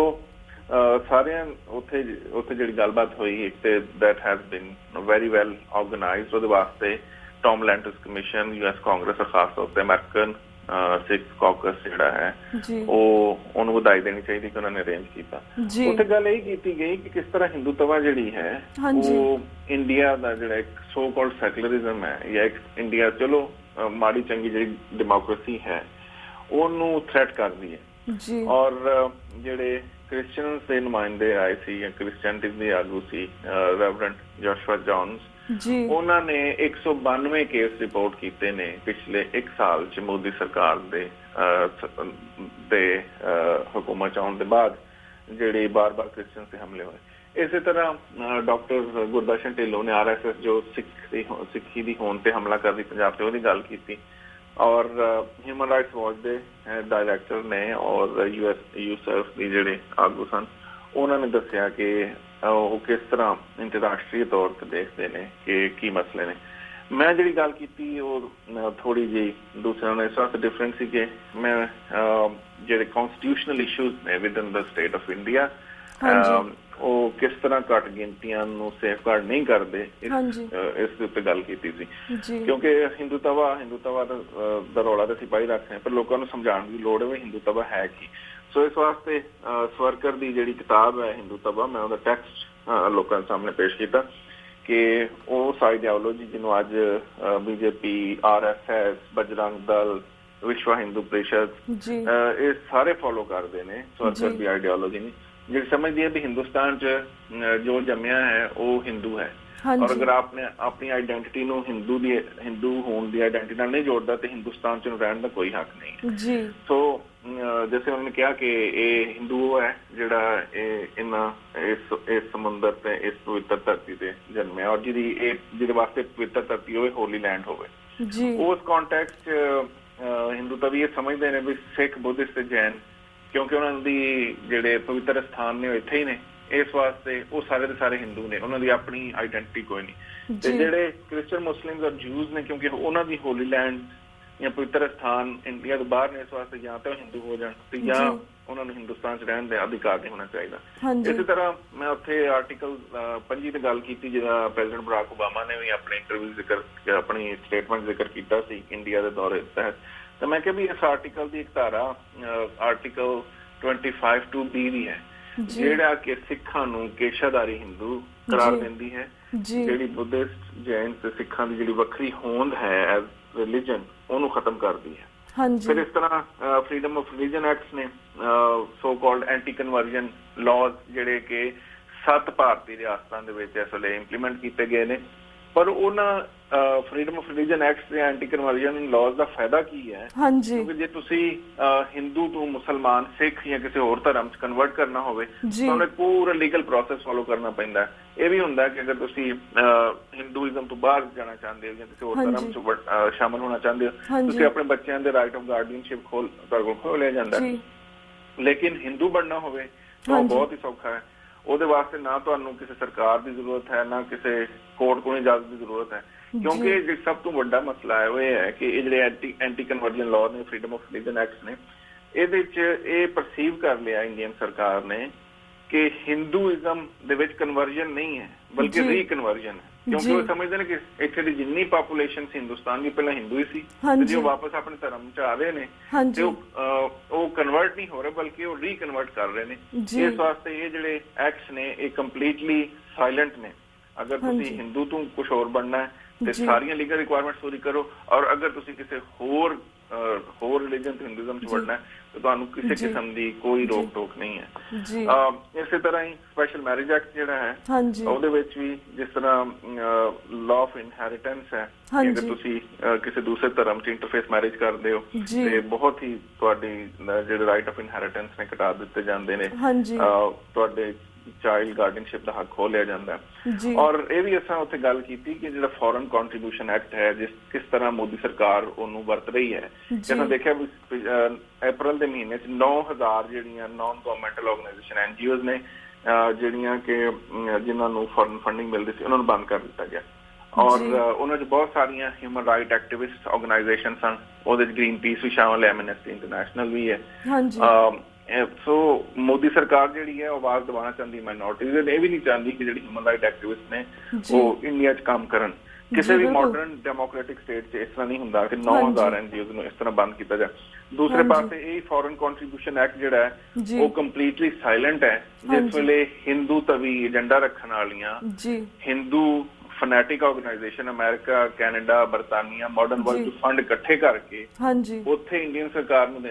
Speaker 2: ਸਾਰਿਆਂ ਉੱਥੇ ਜਿਹੜੀ ਗੱਲਬਾਤ ਹੋਈ, ਇੱਕ ਤੇ that has been very well organised. ਉਹਦੇ ਵਾਸਤੇ Tom Lantos commission, US Congress, ਖਾਸ ਤੌਰ ਤੇ ਅਮਰੀਕਨ ਸਿੱਖ ਕਾਕਸ ਜਿਹੜਾ ਹੈ ਉਹਨੂੰ ਵਧਾਈ ਦੇਣੀ ਚਾਹੀਦੀ ਕਿ ਉਹਨਾਂ ਨੇ ਅਰੇਂਜ ਕੀਤਾ। ਉੱਥੇ ਗੱਲ ਇਹ ਕੀਤੀ ਗਈ ਕਿ ਕਿਸ ਤਰ੍ਹਾਂ ਹਿੰਦੂਤਵਾ ਜਿਹੜੀ ਹੈ ਉਹ ਇੰਡੀਆ ਦਾ ਜਿਹੜਾ ਇੱਕ ਸੋ ਕਾਲਡ ਸੈਕੂਲਰਿਜ਼ਮ ਹੈ ਜਾਂ ਇੱਕ ਇੰਡੀਆ ਚਲੋ ਮਾੜੀ ਚੰਗੀ ਜਿਹੜੀ ਡੈਮੋਕ੍ਰੇਸੀ ਹੈ ਉਹਨੂੰ ਥ੍ਰੈਟ ਕਰਦੀ ਹੈ। ਔਰ ਜਿਹੜੇ ਕ੍ਰਿਸਚੀਅਨ ਦੇ ਨੁਮਾਇੰਦੇ ਆਏ ਸੀ ਜਾਂ ਕ੍ਰਿਸਚੈਨਿਟੀ ਦੇ ਆਗੂ ਸੀ, ਰੈਵਰੈਂਡ ਜੋਸ਼ੂਆ ਜੌਨਸ, ਉਹਨਾਂ ਨੇ 192 ਕੇਸ ਰਿਪੋਰਟ ਕੀਤੇ ਨੇ ਪਿਛਲੇ 1 ਸਾਲ ਚ ਮੋਦੀ ਸਰਕਾਰ ਦੇ ਹੁਕੂਮਤ ਆਉਣ ਦੇ ਬਾਅਦ, ਜਿਹੜੇ ਬਾਰ-ਬਾਰ ਕ੍ਰਿਸਚੀਅਨ ਤੇ ਹਮਲੇ ਹੋਏ। ਇਸੇ ਤਰ੍ਹਾਂ ਡਾਕਟਰ ਗੁਰਦਰਸ਼ਨ ਢਿੱਲੋਂ ਨੇ RSS ਜੋ ਸਿੱਖੀ ਦੀ ਹੋਣ ਤੇ ਹਮਲਾ ਕਰਦੀ ਪੰਜਾਬ ਤੇ, ਉਹਦੀ ਗੱਲ ਕੀਤੀ। ਔਰ ਹਿਊਮਨ ਰਾਈਟਸ ਵਾਚ ਦੇ ਡਾਇਰੈਕਟਰ ਨੇ ਔਰ ਯੂਸਰਫ ਦੇ ਜਿਹੜੇ ਆਗੂ ਸਨ, ਉਹਨਾਂ ਨੇ ਦੱਸਿਆ ਕਿ ਉਹ ਕਿਸ ਤਰ੍ਹਾਂ ਅੰਤਰਰਾਸ਼ਟਰੀ ਤੌਰ ਤੇ ਦੇਖਦੇ ਨੇ ਕਿ ਕੀ ਮਸਲੇ ਨੇ। ਮੈਂ ਜਿਹੜੀ ਗੱਲ ਕੀਤੀ ਉਹ ਥੋੜੀ ਜਿਹੀ ਦੂਸਰਿਆਂ ਨਾਲ ਇਸ ਵਾਸਤੇ ਡਿਫਰੈਂਟ ਸੀ ਕਿ ਮੈਂ ਜਿਹੜੇ ਕਨਸਟੀਟਿਊਸ਼ਨਲ ਇਸ਼ੂਜ਼ ਨੇ within the state of India, ਉਹ ਕਿਸ ਤਰ੍ਹਾਂ ਘੱਟ ਗਿਣਤੀਆਂ ਨੂੰ ਸੇਫਗਾਰਡ ਨਹੀਂ ਕਰਦੇ, ਇਸ ਦੇ ਉੱਤੇ ਗੱਲ ਕੀਤੀ ਸੀ। ਕਿਉਂਕਿ ਹਿੰਦੂਤਵਾ ਦਾ ਰੌਲਾ ਤਾਂ ਅਸੀਂ ਪਾਈ ਰੱਖਦੇ ਹਾਂ, ਪਰ ਲੋਕਾਂ ਨੂੰ ਸਮਝਾਉਣ ਦੀ ਲੋੜ ਹੈ ਵੀ ਹਿੰਦੂਤਵਾ ਹੈ ਕੀ। ਸੋ ਇਸ ਵਾਸਤੇ ਸਵਰਕਰ ਦੀ ਜਿਹੜੀ ਕਿਤਾਬ ਹੈ ਹਿੰਦੂਤਵਾ, ਮੈਂ ਉਹਦਾ ਟੈਕਸਟ ਲੋਕਾਂ ਦੇ ਸਾਹਮਣੇ ਪੇਸ਼ ਕੀਤਾ ਕਿ ਉਸ ਆਈਡੀਓਲੋਜੀ ਜਿਹਨੂੰ ਅੱਜ BJP, RSS, ਬਜਰੰਗ ਦਲ, ਵਿਸ਼ਵਾ ਹਿੰਦੂ ਪ੍ਰੀਸ਼ਦ, ਇਹ ਸਾਰੇ ਫੋਲੋ ਕਰਦੇ ਨੇ ਸਵਰਕਰ ਦੀ ਆਈਡੀਓਲੋਜੀ ਨੇ, ਜਿਹੜੀ ਸਮਝਦੀ ਹੈ ਵੀ ਹਿੰਦੁਸਤਾਨ ਚ ਜੋ ਜੰਮਿਆ ਹੈ ਉਹ ਹਿੰਦੂ ਹੈ ਔਰ ਅਗਰ ਆਪਣੀ ਆਈਡੈਂਟਿਟੀ ਨੂੰ ਹਿੰਦੂ ਹੋਣ ਦੀ ਆਈਡੈਂਟਿਟੀ ਨਾਲ ਨਹੀਂ ਜੋੜਦਾ ਤੇ ਹਿੰਦੁਸਤਾਨ ਚ ਰਹਿਣ ਦਾ ਕੋਈ ਹੱਕ ਨਹੀਂ। ਸੋ ਜੈਸੇ ਉਹਨਾਂ ਨੇ ਕਿਹਾ ਕਿ ਇਹ ਹਿੰਦੂ ਹੈ ਜਿਹੜਾ ਇਸ ਸਮੁੰਦਰ ਤੇ ਇਸ ਪਵਿੱਤਰ ਧਰਤੀ ਤੇ ਜਨਮਿਆ ਔਰ ਜਿਹਦੇ ਵਾਸਤੇ ਪਵਿੱਤਰ ਧਰਤੀ ਹੋਵੇ, ਹੋਲੀ ਲੈਂਡ ਹੋਵੇ। ਉਸ ਕੰਟੈਕਸਟ ਚ ਹਿੰਦੂਤਵੀ ਇਹ ਸਮਝਦੇ ਨੇ ਵੀ ਸਿੱਖ, ਬੁੱਧਿਸਟ ਤੇ ਜੈਨ, ਕਿਉਂਕਿ ਉਹਨਾਂ ਦੀ ਜਿਹੜੇ ਪਵਿੱਤਰ ਸਥਾਨ ਨੇ ਉਹ ਇੱਥੇ ਹੀ ਨੇ ਇਸ ਵਾਸਤੇ ਉਹ ਸਾਰੇ ਦੇ ਸਾਰੇ ਹਿੰਦੂ ਨੇ, ਉਹਨਾਂ ਦੀ ਆਪਣੀ ਆਈਡੈਂਟਿਟੀ ਕੋਈ ਨਹੀਂ। ਤੇ ਜਿਹੜੇ ਕ੍ਰਿਸਚਨ ਮੁਸਲਿਮ ਔਰ ਜੂਜ਼ ਨੇ, ਕਿਉਂਕਿ ਉਹਨਾਂ ਦੀ ਹੋਲੀ ਲੈਂਡ ਜਾਂ ਪਵਿੱਤਰ ਸਥਾਨ ਇੰਡੀਆ ਤੋਂ ਬਾਹਰ ਨੇ, ਇਸ ਵਾਸਤੇ ਜਾਂ ਤਾਂ ਹਿੰਦੂ ਹੋ ਜਾਣ ਤੇ ਜਾਂ ਉਹਨਾਂ ਨੂੰ ਹਿੰਦੁਸਤਾਨ 'ਚ ਰਹਿਣ ਦਾ ਅਧਿਕਾਰ ਨਹੀਂ ਹੋਣਾ ਚਾਹੀਦਾ। ਇਸੇ ਤਰ੍ਹਾਂ ਮੈਂ ਉੱਥੇ ਆਰਟੀਕਲ 5 ਤੇ ਗੱਲ ਕੀਤੀ, ਜਿਹਦਾ ਪ੍ਰੈਜ਼ੀਡੈਂਟ ਬਰਾਕ ਓਬਾਮਾ ਨੇ ਵੀ ਆਪਣੇ ਇੰਟਰਵਿਊ ਜ਼ਿਕਰ, ਆਪਣੀ ਸਟੇਟਮੈਂਟ ਜ਼ਿਕਰ ਕੀਤਾ ਸੀ ਇੰਡੀਆ ਦੇ ਦੌਰੇ ਤਹਿਤ। ਤਾਂ ਮੈਂ ਕਿਹਾ ਵੀ ਇਸ ਆਰਟੀਕਲ ਦੀ ਇੱਕ ਧਾਰਾ ਆਰਟੀਕਲ 25(2)B ਦੀ ਹੈ, ਜਿਹੜਾ ਕਿ ਸਿੱਖਾਂ ਨੂੰ ਪੇਸ਼ਾਦਾਰੀ ਹਿੰਦੂ ਕਰਾਰ ਦਿੰਦੀ ਹੈ, ਜਿਹੜੀ ਬੁੱਧਿਸਟ, ਜੈਨ ਤੇ ਸਿੱਖਾਂ ਦੀ ਜਿਹੜੀ ਵੱਖਰੀ ਹੋਂਦ ਹੈ ਐਜ਼ ਰਿਲੀਜਨ, ਉਹਨੂੰ ਖਤਮ ਕਰਦੀ ਹੈ। ਫਿਰ ਇਸ ਤਰ੍ਹਾਂ ਫਰੀडम ਆਫ ਰਿਲੀਜਨ ਐਕਟਸ ਨੇ, ਸੋ ਕਾਲਡ ਐਂਟੀ ਕਨਵਰਜਨ ਲਾਜ਼, ਜਿਹੜੇ ਕਿ 7 ਭਾਰਤੀ ਰਿਆਸਤਾਂ ਦੇ ਵਿੱਚ ਇਸ ਵੇਲੇ ਇੰਪਲੀਮੈਂਟ ਕੀਤੇ ਗਏ ਨੇ। ਪਰ ਉਹਨਾਂ ਫਰੀडम ਆਫ ਰਿਲੀਜਨ ਐਕਟਸ ਤੇ ਐਂਟੀ ਕਨਵਰਜਨ ਲਾਜ਼ ਦਾ ਫਾਇਦਾ ਕੀ ਹੈ? ਕਿਉਂਕਿ ਜੇ ਤੁਸੀਂ ਹਿੰਦੂ ਤੋਂ ਮੁਸਲਮਾਨ, ਸਿੱਖ ਜਾਂ ਕਿਸੇ ਹੋਰ ਧਰਮ 'ਚ ਕਨਵਰਟ ਕਰਨਾ ਹੋਵੇ ਤਾਂ ਉਹਨੇ ਪੂਰਾ ਲੀਗਲ ਪ੍ਰੋਸੈਸ ਫੋਲੋ ਕਰਨਾ ਪੈਂਦਾ। ਇਹ ਵੀ ਹੁੰਦਾ ਕਿ ਅਗਰ ਤੁਸੀਂ ਹਿੰਦੂਇਜ਼ਮ ਤੋਂ ਬਾਹਰ ਜਾਣਾ ਚਾਹੁੰਦੇ ਹੋ ਜਾਂ ਕਿਸੇ ਹੋਰ ਧਰਮ 'ਚ ਸ਼ਾਮਲ ਹੋਣਾ ਚਾਹੁੰਦੇ ਹੋ, ਤੁਸੀਂ ਆਪਣੇ ਬੱਚਿਆਂ ਦੇ ਰਾਈਟ ਆਫ ਗਾਰਡੀਅਨਸ਼ਿਪ ਤੁਹਾਡੇ ਕੋਲ ਖੋਲਿਆ ਜਾਂਦਾ। ਲੇਕਿਨ ਹਿੰਦੂ ਬਣਨਾ ਹੋਵੇ ਤਾਂ ਬਹੁਤ ਹੀ ਸੌਖਾ ਹੈ। ਉਹਦੇ ਵਾਸਤੇ ਨਾ ਤੁਹਾਨੂੰ ਕਿਸੇ ਸਰਕਾਰ ਦੀ ਜ਼ਰੂਰਤ ਹੈ, ਨਾ ਕਿਸੇ ਕੋਰਟ ਕੋਲ ਇਜਾਜ਼ਤ ਦੀ ਜ਼ਰੂਰਤ ਹੈ, ਕਿਉਂਕਿ ਜਿਹੜਾ ਸਭ ਤੋਂ ਵੱਡਾ ਮਸਲਾ ਹੈ ਉਹ ਇਹ ਹੈ ਕਿ ਇਹ ਜਿਹੜੇ ਐਂਟੀ ਕਨਵਰਜਨ ਲਾਅ ਨੇ, ਫਰੀडम ਆਫ ਰਿਲੀਜਨ ਐਕਟਸ ਨੇ, ਇਹਦੇ 'ਚ ਇਹ ਪਰਸੀਵ ਕਰ ਲਿਆ ਇੰਡੀਅਨ ਸਰਕਾਰ ਨੇ ਕਿ ਹਿੰਦੂਇਜ਼ਮ ਦੇ ਵਿੱਚ ਕਨਵਰਜਨ ਨਹੀਂ ਹੈ ਬਲਕਿ ਰੀਕਨਵਰਜਨ ਹੈ। ਕਿਉਂਕਿ ਉਹ ਸਮਝਦੇ ਨੇ ਕਿ ਇੱਥੇ ਦੀ ਜਿੰਨੀ ਪਾਪੂਲੇਸ਼ਨ ਸੀ ਹਿੰਦੁਸਤਾਨ ਦੀ ਪਹਿਲਾਂ ਹਿੰਦੂ ਹੀ ਸੀ, ਤੇ ਜੇ ਉਹ ਵਾਪਸ ਆਪਣੇ ਧਰਮ 'ਚ ਆ ਰਹੇ ਨੇ ਤੇ ਉਹ ਕਨਵਰਟ ਨਹੀਂ ਹੋ ਰਹੇ ਬਲਕਿ ਉਹ ਰੀਕਨਵਰਟ ਕਰ ਰਹੇ ਨੇ। ਇਸ ਵਾਸਤੇ ਇਹ ਜਿਹੜੇ ਐਕਟਸ ਨੇ ਇਹ ਕੰਪਲੀਟਲੀ ਸਾਇਲੈਂਟ ਨੇ। ਅਗਰ ਤੁਸੀਂ ਹਿੰਦੂ ਤੋਂ ਕੁਛ ਹੋਰ ਬਣਨਾ ਹੈ ਤੇ ਸਾਰੀਆਂ ਲੀਗਲ ਰਿਕੁਆਇਰਮੈਂਟਸ ਪੂਰੀ ਕਰੋ, ਔਰ ਅਗਰ ਤੁਸੀਂ ਕਿਸੇ ਹੋਰ ਰਿਲੀਜਨ ਤੋਂ ਹਿੰਦੂਇਜ਼ਮ 'ਚ ਵੜਨਾ ਹੈ ਤਾਂ ਤੁਹਾਨੂੰ ਕਿਸੇ ਕਿਸਮ ਦੀ ਕੋਈ ਰੋਕ ਟੋਕ ਨਹੀਂ ਹੈ। ਇਸੇ ਤਰ੍ਹਾਂ ਹੀ ਸਪੈਸ਼ਲ ਮੈਰਿਜ ਐਕਟ ਜਿਹੜਾ ਹੈ ਉਹਦੇ ਵਿੱਚ ਵੀ ਜਿਸ ਤਰ੍ਹਾਂ ਲਾਅ ਆਫ ਇਨਹੈਰੀਟੈਂਸ ਹੈ, ਅਗਰ ਤੁਸੀਂ ਕਿਸੇ ਦੂਸਰੇ ਧਰਮ 'ਚ ਇੰਟਰਫੇਸ ਮੈਰਿਜ ਕਰਦੇ ਹੋ ਤੇ ਬਹੁਤ ਹੀ ਤੁਹਾਡੀ ਜਿਹੜੇ ਰਾਈਟ ਆਫ ਇਨਹੈਰੀਟੈਂਸ ਨੇ ਘਟਾ ਦਿੱਤੇ ਜਾਂਦੇ ਨੇ, ਤੁਹਾਡੇ ਚਾਈਲਡ ਗਾਰਡੀਅਨਸ਼ਿਪ ਦਾ ਹੱਕ ਖੋਹ ਲਿਆ ਜਾਂਦਾ। ਔਰ ਇਹ ਵੀ ਅਸਾਂ ਉੱਥੇ ਗੱਲ ਕੀਤੀ ਕਿ ਜਿਹੜਾ ਫੋਰਨ ਕੰਟਰੀਬਿਊਸ਼ਨ ਐਕਟ ਹੈ, ਕਿਸ ਤਰ੍ਹਾਂ ਮੋਦੀ ਸਰਕਾਰ ਉਹਨੂੰ ਵਰਤ ਰਹੀ ਹੈ। ਜਦੋਂ ਦੇਖਿਆ ਵੀ ਅਪ੍ਰੈਲ ਦੇ ਮਹੀਨੇ 'ਚ 9,000 ਜਿਹੜੀਆਂ ਨਾਨ ਗਵਰਨਮੈਂਟਲ ਆਰਗੇਨਾਈਜੇਸ਼ਨ NGOs ਨੇ, ਜਿਹੜੀਆਂ ਕਿ ਜਿਨ੍ਹਾਂ ਨੂੰ ਫੋਰਨ ਫੰਡਿੰਗ ਮਿਲਦੀ ਸੀ, ਉਹਨਾਂ ਨੂੰ ਬੰਦ ਕਰ ਦਿੱਤਾ ਗਿਆ। ਔਰ ਉਹਨਾਂ 'ਚ ਬਹੁਤ ਸਾਰੀਆਂ ਹਿਊਮਨ ਰਾਈਟ ਐਕਟਿਵਿਸਟ ਆਰਗੇਨਾਈਜੇਸ਼ਨ ਸਨ, ਉਹਦੇ 'ਚ ਗ੍ਰੀਨ ਪੀਸ ਵੀ ਸ਼ਾਮਲ ਹੈ, ਐਮਨੈਸਟੀ ਇੰਟਰਨੈਸ਼ਨਲ ਵੀ ਹੈ। ਸੋ ਮੋਦੀ ਸਰਕਾਰ ਜਿਹੜੀ ਹੈ ਉਹ ਆਵਾਜ਼ ਦਬਾਉਣਾ ਚਾਹੁੰਦੀ ਮਾਈਨੋਰਟੀਜ਼, ਇਹ ਵੀ ਨਹੀਂ ਚਾਹੁੰਦੀ ਕਿ ਜਿਹੜੀ ਹਿਊਮਨ ਰਾਈਟ ਐਕਟਿਵਿਸਟ ਨੇ ਉਹ ਇੰਡੀਆ 'ਚ ਕੰਮ ਕਰਨ। ਕਿਸੇ ਵੀ ਮਾਡਰਨ ਡੈਮੋਕ੍ਰੈਟਿਕ ਸਟੇਟ 'ਚ ਇਸ ਤਰ੍ਹਾਂ ਨਹੀਂ ਹੁੰਦਾ ਕਿ 9,000 NGOs ਨੂੰ ਇਸ ਤਰ੍ਹਾਂ ਬੰਦ ਕੀਤਾ ਜਾਏ। ਦੂਸਰੇ ਪਾਸੇ ਇਹ ਫੋਰਨ ਕੰਟਰੀਬਿਊਸ਼ਨ ਐਕਟ ਜਿਹੜਾ ਹੈ ਉਹ ਕੰਪਲੀਟਲੀ ਸਾਇਲੈਂਟ ਹੈ। ਜਿਸ ਵੇਲੇ ਹਿੰਦੂ ਤਵੀ ਏਜੰਡਾ ਰੱਖਣ ਵਾਲੀਆਂ ਹਿੰਦੂ ਫਨੈਟਿਕ ਆਰਗੇਨਾਈਜੇਸ਼ਨ ਅਮਰੀਕਾ, ਕੈਨੇਡਾ, ਬਰਤਾਨੀਆ, ਮਾਡਰਨ ਵਰਲਡ ਫੰਡ ਇਕੱਠੇ ਕਰਕੇ ਉੱਥੇ ਇੰਡੀਅਨ ਸਰਕਾਰ ਨੂੰ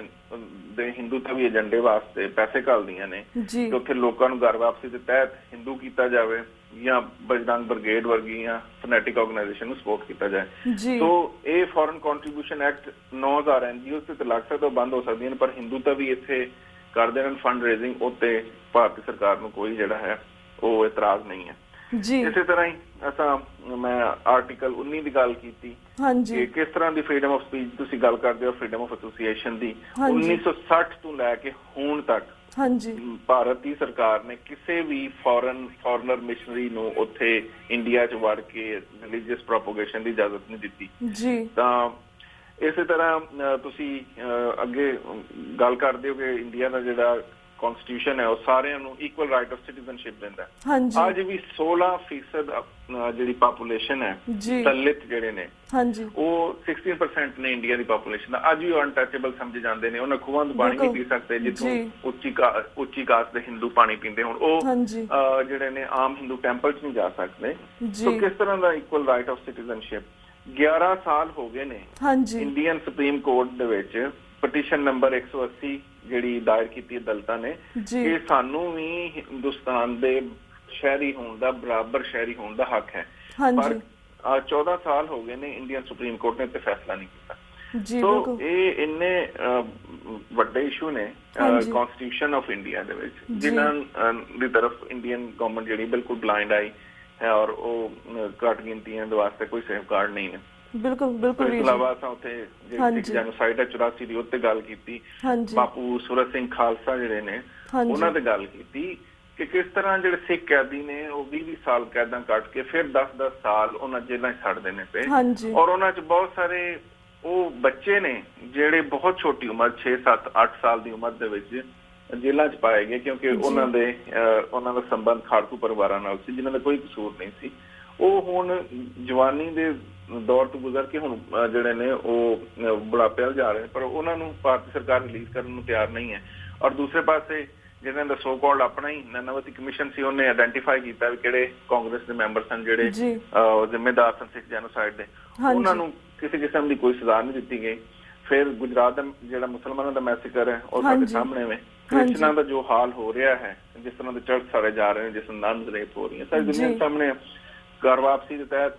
Speaker 2: ਦੇ ਹਿੰਦੂ ਤਵੀ ਏਜੰਡੇ ਵਾਸਤੇ ਪੈਸੇ ਘੱਲਦੀਆਂ ਨੇ ਕਿ ਉੱਥੇ ਲੋਕਾਂ ਨੂੰ ਘਰ ਵਾਪਸੀ ਦੇ ਤਹਿਤ ਹਿੰਦੂ ਕੀਤਾ ਜਾਵੇ ਜਾਂ ਬਜਰੰਗ ਬ੍ਰਿਗੇਡ ਵਰਗੀਆਂ ਫਨੈਟਿਕ ਆਰਗੇਨਾਈਜੇਸ਼ਨ ਨੂੰ ਸਪੋਰਟ ਕੀਤਾ ਜਾਏ। ਸੋ ਇਹ ਫੋਰਨ ਕੰਟਰੀਬਿਊਸ਼ਨ ਐਕਟ 9,000 NGOs ਤੇ ਲੱਗ ਸਕਦਾ, ਬੰਦ ਹੋ ਸਕਦੀਆਂ ਨੇ, ਪਰ ਹਿੰਦੂ ਤਵੀ ਇੱਥੇ ਕਰਦੇ ਨੇ ਫੰਡ ਰੇਜ਼ਿੰਗ, ਉੱਤੇ ਭਾਰਤੀ ਸਰਕਾਰ ਨੂੰ ਕੋਈ ਜਿਹੜਾ ਹੈ ਉਹ ਇਤਰਾਜ਼ ਨਹੀਂ ਹੈ। ਇਸੇ ਤਰ੍ਹਾਂ ਹੀ ਮੈਂ ਆਰਟੀਕਲ 19 ਦੀ ਗੱਲ ਕੀਤੀ ਕਿ ਕਿਸ ਤਰ੍ਹਾਂ ਦੀ ਫਰੀडम ਆਫ ਸਪੀਚ ਤੁਸੀਂ ਗੱਲ ਕਰਦੇ ਹੋ, ਫਰੀडम ਆਫ ਐਸੋਸੀਏਸ਼ਨ ਦੀ। 1960 ਤੋਂ ਲੈ ਕੇ ਹੁਣ ਤੱਕ ਭਾਰਤ ਦੀ ਸਰਕਾਰ ਨੇ ਕਿਸੇ ਵੀ ਫੋਰਨਰ ਮਿਸ਼ਨਰੀ ਨੂੰ ਉੱਥੇ ਇੰਡੀਆ 'ਚ ਵੜ ਕੇ ਰਿਲੀਜੀਅਸ ਪ੍ਰੋਪੋਗੇਸ਼ਨ ਦੀ ਇਜਾਜ਼ਤ ਨਹੀਂ ਦਿੱਤੀ। ਤਾਂ ਇਸੇ ਤਰ੍ਹਾਂ ਤੁਸੀਂ ਅੱਗੇ ਗੱਲ ਕਰਦੇ ਹੋ ਕਿ ਇੰਡੀਆ ਦਾ ਜਿਹੜਾ ਕਨਸਟੀਟਿਊਸ਼ਨ ਹੈ ਉਹ ਸਾਰਿਆਂ ਨੂੰ ਇਕੁਅਲ ਰਾਈਟ ਆਫ ਸਿਟੀਜ਼ਨਸ਼ਿਪ ਦਿੰਦਾ। ਅੱਜ ਵੀ 16% ਜਿਹੜੀ ਪਾਪੂਲੇਸ਼ਨ ਹੈ, ਦਲਿਤ ਜਿਹੜੇ ਨੇ, ਉਹ 16% ਨੇ ਇੰਡੀਆ ਦੀ ਪਾਪੂਲੇਸ਼ਨ ਦਾ। ਅੱਜ ਵੀ ਉਹ ਅਨਟੱਚੇਬਲ ਸਮਝੇ ਜਾਂਦੇ ਨੇ। ਉਹਨਾਂ ਖੂਹਾਂ ਤੋਂ ਪਾਣੀ ਨਹੀਂ ਪੀ ਸਕਦੇ ਜਿੱਥੋਂ ਉੱਚੀ ਕਾਸਟ ਦੇ ਹਿੰਦੂ ਪਾਣੀ ਪੀਂਦੇ ਹੁਣ, ਉਹ ਜਿਹੜੇ ਨੇ ਆਮ ਹਿੰਦੂ ਟੈਂਪਲ 'ਚ ਨਹੀਂ ਜਾ ਸਕਦੇ। ਸੋ ਕਿਸ ਤਰ੍ਹਾਂ ਦਾ ਇਕੁਅਲ ਰਾਈਟ ਆਫ ਸਿਟੀਜ਼ਨਸ਼ਿਪ? 11 ਸਾਲ ਹੋ ਗਏ ਨੇ ਇੰਡੀਅਨ ਸੁਪਰੀਮ ਕੋਰਟ ਦੇ ਵਿੱਚ ਪਟੀਸ਼ਨ ਨੰਬਰ 180 ਜਿਹੜੀ ਦਾਇਰ ਕੀਤੀ ਦਲਿਤਾਂ ਨੇ ਕਿ ਸਾਨੂੰ ਵੀ ਹਿੰਦੁਸਤਾਨ ਦੇ ਸ਼ਹਿਰੀ ਹੋਣ ਦਾ, ਬਰਾਬਰ ਸ਼ਹਿਰੀ ਹੋਣ ਦਾ ਹੱਕ ਹੈ। ਪਰ 14 ਸਾਲ ਹੋ ਗਏ ਨੇ ਇੰਡੀਅਨ ਸੁਪਰੀਮ ਕੋਰਟ ਨੇ ਤੇ ਫੈਸਲਾ ਨਹੀਂ ਕੀਤਾ। ਸੋ ਇਹ ਇੰਨੇ ਵੱਡੇ ਇਸ਼ੂ ਨੇ ਕਨਸਟੀਟਿਊਸ਼ਨ ਆਫ ਇੰਡੀਆ ਦੇ ਵਿੱਚ, ਜਿਨ੍ਹਾਂ ਦੀ ਤਰਫ ਇੰਡੀਅਨ ਗਵਰਨਮੈਂਟ ਜਿਹੜੀ ਬਿਲਕੁਲ ਬਲਾਈਂਡ ਆਈ ਹੈ, ਔਰ ਉਹ ਘੱਟ ਗਿਣਤੀਆਂ ਦੇ ਵਾਸਤੇ ਕੋਈ ਸੇਫਗਾਰਡ ਨਹੀਂ ਨੇ। ਬਿਲਕੁਲ। ਇਸ ਇਲਾਵਾ ਅਸਾਂ ਉੱਥੇ ਜਿਹੜੀ ਜੈਨੋਸਾਈਡ ਹੈ 84 ਦੀ, ਉੱਤੇ ਗੱਲ ਕੀਤੀ। ਬਾਪੂ ਸੂਰਤ ਸਿੰਘ ਖਾਲਸਾ ਜਿਹੜੇ ਨੇ ਉਹਨਾਂ ਤੇ ਗੱਲ ਕੀਤੀ ਕਿ ਕਿਸ ਤਰ੍ਹਾਂ ਜਿਹੜੇ ਸਿੱਖ ਕੈਦੀ ਨੇ ਉਹ 20 ਸਾਲ ਕੈਦਾਂ ਕੱਟ ਕੇ ਫਿਰ 10-10 ਸਾਲ ਉਹਨਾਂ ਜੇਲ੍ਹਾਂ 'ਚ ਛੱਡਦੇ ਨੇ ਪਏ। ਔਰ ਉਹਨਾਂ 'ਚ ਬਹੁਤ ਸਾਰੇ ਉਹ ਬੱਚੇ ਨੇ ਜਿਹੜੇ ਬਹੁਤ ਛੋਟੀ ਉਮਰ 6-7-8 ਸਾਲ ਦੀ ਉਮਰ ਦੇ ਵਿੱਚ ਜੇਲ੍ਹਾਂ 'ਚ ਪਾਏ ਗਏ, ਕਿਉਂਕਿ ਉਹਨਾਂ ਦਾ ਸੰਬੰਧ ਖਾੜਕੂ ਪਰਿਵਾਰਾਂ ਨਾਲ ਸੀ ਜਿਨ੍ਹਾਂ ਦਾ ਕੋਈ ਕਸੂਰ ਨਹੀਂ ਸੀ। ਉਹ ਹੁਣ ਜਵਾਨੀ ਦੇ ਦੌਰ ਤੋਂ ਗੁਜ਼ਰ ਕੇ ਹੁਣ ਜਿਹੜੇ ਨੇ ਉਹ ਬੁਢਾਪੇ ਵੱਲ ਜਾ ਰਹੇ ਨੇ, ਪਰ ਉਹਨਾਂ ਨੂੰ ਭਾਰਤੀ ਸਰਕਾਰ ਰਿਲੀਜ਼ ਕਰਨ ਨੂੰ ਤਿਆਰ ਨਹੀਂ ਹੈ। ਔਰ ਦੂਸਰੇ ਪਾਸੇ ਜਿਹਨਾਂ ਦਾ ਸੋ ਕਾਲਡ ਆਪਣਾ ਹੀ ਨਨਾਵਤੀ ਕਮਿਸ਼ਨ ਸੀ, ਉਹਨੇ ਆਇਡੈਂਟੀਫਾਈ ਕੀਤਾ ਵੀ ਕਿਹੜੇ ਕਾਂਗਰਸ ਦੇ ਮੈਂਬਰ ਸਨ ਜਿਹੜੇ ਜ਼ਿੰਮੇਦਾਰ ਸਨ ਸਿੱਖ ਜੈਨੋਸਾਈਡ ਦੇ, ਉਹਨਾਂ ਨੂੰ ਕਿਸੇ ਕਿਸਮ ਦੀ ਕੋਈ ਸਜ਼ਾ ਨਹੀਂ ਦਿੱਤੀ ਗਈ। ਫਿਰ ਗੁਜਰਾਤ ਦਾ ਜਿਹੜਾ ਮੁਸਲਮਾਨਾਂ ਦਾ ਮੈਸੇਕਰ ਹੈ ਉਹ ਸਾਡੇ ਸਾਹਮਣੇ ਵੇ, ਕ੍ਰਿਸਚਨਾਂ ਦਾ ਜੋ ਹਾਲ ਹੋ ਰਿਹਾ ਹੈ, ਜਿਸ ਤਰ੍ਹਾਂ ਦੇ ਚਰਚ ਸਾੜੇ ਜਾ ਰਹੇ ਨੇ, ਜਿਸ ਤਰ੍ਹਾਂ ਨਨਸ ਰੇਪ ਹੋ ਰਹੀਆਂ, ਸਾਰੀ ਦੁਨੀਆ ਸਾਹਮਣੇ। ਘਰ ਵਾਪਸੀ ਦੇ ਤਹਿਤ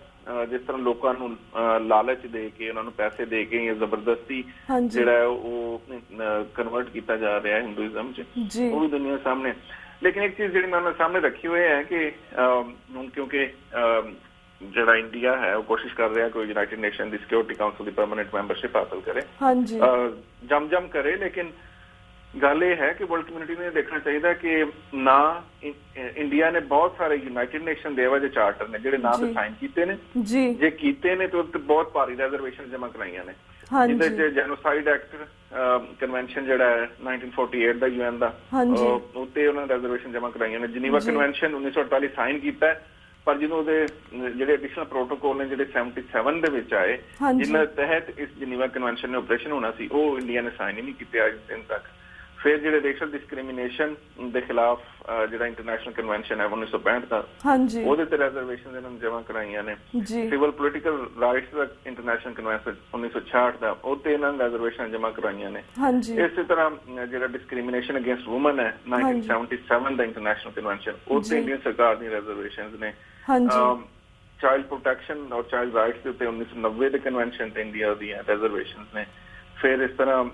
Speaker 2: ਜਿਸ ਤਰ੍ਹਾਂ ਲੋਕਾਂ ਨੂੰ ਲਾਲਚ ਦੇ ਕੇ, ਉਹਨਾਂ ਨੂੰ ਪੈਸੇ ਦੇ ਕੇ ਜਾਂ ਜ਼ਬਰਦਸਤੀ ਜਿਹੜਾ ਉਹ ਕਨਵਰਟ ਕੀਤਾ ਜਾ ਰਿਹਾ ਹਿੰਦੂਇਜ਼ਮ 'ਚ, ਉਹ ਵੀ ਦੁਨੀਆ ਸਾਹਮਣੇ। ਲੇਕਿਨ ਇੱਕ ਚੀਜ਼ ਜਿਹੜੀ ਮੈਂ ਉਹਨਾਂ ਸਾਹਮਣੇ ਰੱਖੀ ਹੋਈ ਹੈ ਕਿ ਹੁਣ ਕਿਉਂਕਿ ਜਿਹੜਾ ਇੰਡੀਆ ਹੈ ਉਹ ਕੋਸ਼ਿਸ਼ ਕਰ ਰਿਹਾ ਕੋਈ ਯੂਨਾਈਟਿਡ ਨੇਸ਼ਨ ਦੀ ਸਿਕਿਉਰਿਟੀ ਕਾਉਂਸਲ ਦੀ ਪਰਮਾਨੈਂਟ ਮੈਂਬਰਸ਼ਿਪ ਹਾਸਲ ਕਰੇ, ਜਮ ਕਰੇ। ਲੇਕਿਨ ਗੱਲ ਇਹ ਹੈ ਕਿ ਵਰਲਡ ਕਮਿਊਨਿਟੀ ਨੂੰ ਇਹ ਦੇਖਣਾ ਚਾਹੀਦਾ ਕਿ ਨਾ ਇੰਡੀਆ ਨੇ ਬਹੁਤ ਸਾਰੇ ਯੂਨਾਈਟਿਡ ਨੇਸ਼ਨ ਦੇ ਇਹੋ ਜਿਹੇ ਚਾਰਟਰ ਨੇ ਜਿਹੜੇ ਨਾ ਤਾਂ ਸਾਈਨ ਕੀਤੇ ਨੇ, ਜੇ ਕੀਤੇ ਨੇ ਤਾਂ ਉੱਤੇ ਬਹੁਤ ਭਾਰੀ ਰੈਜ਼ਰਵੇਸ਼ਨ ਜਮ੍ਹਾਂ ਕਰਾਈਆਂ ਨੇ, ਜਿਹਦੇ 'ਚ ਜੈਨੋਸਾਈਡ ਐਕਟ ਕਨਵੈਨਸ਼ਨ ਜਿਹੜਾ ਹੈ 1948 ਦਾ UN ਦਾ, ਉੱਤੇ ਉਹਨਾਂ ਨੇ ਰੈਜ਼ਰਵੇਸ਼ਨ ਜਮ੍ਹਾਂ ਕਰਾਈਆਂ ਨੇ। ਜਨੀਵਾ ਕਨਵੈਨਸ਼ਨ 1948 ਸਾਈਨ ਕੀਤਾ ਹੈ, ਪਰ ਜਦੋਂ ਉਹਦੇ ਜਿਹੜੇ ਐਡੀਸ਼ਨਲ ਪ੍ਰੋਟੋਕੋਲ ਨੇ ਜਿਹੜੇ 77 ਦੇ ਵਿੱਚ ਆਏ, ਜਿਨ੍ਹਾਂ ਦੇ ਤਹਿਤ ਇਸ ਜਨੀਵਾ ਕਨਵੈਨਸ਼ਨ ਨੇ ਆਪਰੇਸ਼ਨ ਹੋਣਾ ਸੀ, ਉਹ ਇੰਡੀਆ ਨੇ ਸਾਈਨ ਹੀ ਨਹੀਂ ਕੀਤੇ ਅੱਜ ਦਿਨ ਤੱਕ। ਫਿਰ ਜਿਹੜੇ ਰੇਸ਼ਲ ਡਿਸਕ੍ਰਿਮੀਨੇਸ਼ਨ ਦੇ ਖਿਲਾਫ ਜਿਹੜਾ ਇੰਟਰਨੈਸ਼ਨਲ ਕਨਵੈਨਸ਼ਨ ਹੈ 1965 ਦਾ, ਉਹਦੇ ਤੇ ਰੈਜ਼ਰਵੇਸ਼ਨ ਇਹਨਾਂ ਨੂੰ ਜਮ੍ਹਾਂ ਕਰਾਈਆਂ ਨੇ। ਸਿਵਲ ਪੋਲੀਟੀਕਲ ਰਾਈਟਸ ਦਾ ਇੰਟਰਨੈਸ਼ਨਲ ਕਨਵੈਨਸ਼ਨ 1966 ਦਾ, ਉਹਤੇ ਇਹਨਾਂ ਨੇ ਰੈਜ਼ਰਵੇਸ਼ਨ ਜਮ੍ਹਾਂ ਕਰਾਈਆਂ ਨੇ। ਇਸੇ ਤਰ੍ਹਾਂ ਜਿਹੜਾ ਡਿਸਕ੍ਰਿਮੀਨੇਸ਼ਨ ਅਗੇਂਸਟ ਵੂਮਨ ਹੈ 1977 ਦਾ ਇੰਟਰਨੈਸ਼ਨਲ ਕਨਵੈਨਸ਼ਨ, ਉਹਤੇ ਇੰਡੀਅਨ ਸਰਕਾਰ ਦੀਆਂ ਰੈਜ਼ਰਵੇਸ਼ਨ ਨੇ। ਚਾਈਲਡ ਪ੍ਰੋਟੈਕਸ਼ਨ ਔਰ ਚਾਈਲਡ ਰਾਈਟਸ ਦੇ ਉੱਤੇ 1990 ਦੇ ਕਨਵੈਨਸ਼ਨ ਤੇ ਇੰਡੀਆ ਦੀਆਂ ਰੈਜ਼ਰਵੇਸ਼ਨ ਨੇ। ਫਿਰ ਇਸ ਤਰ੍ਹਾਂ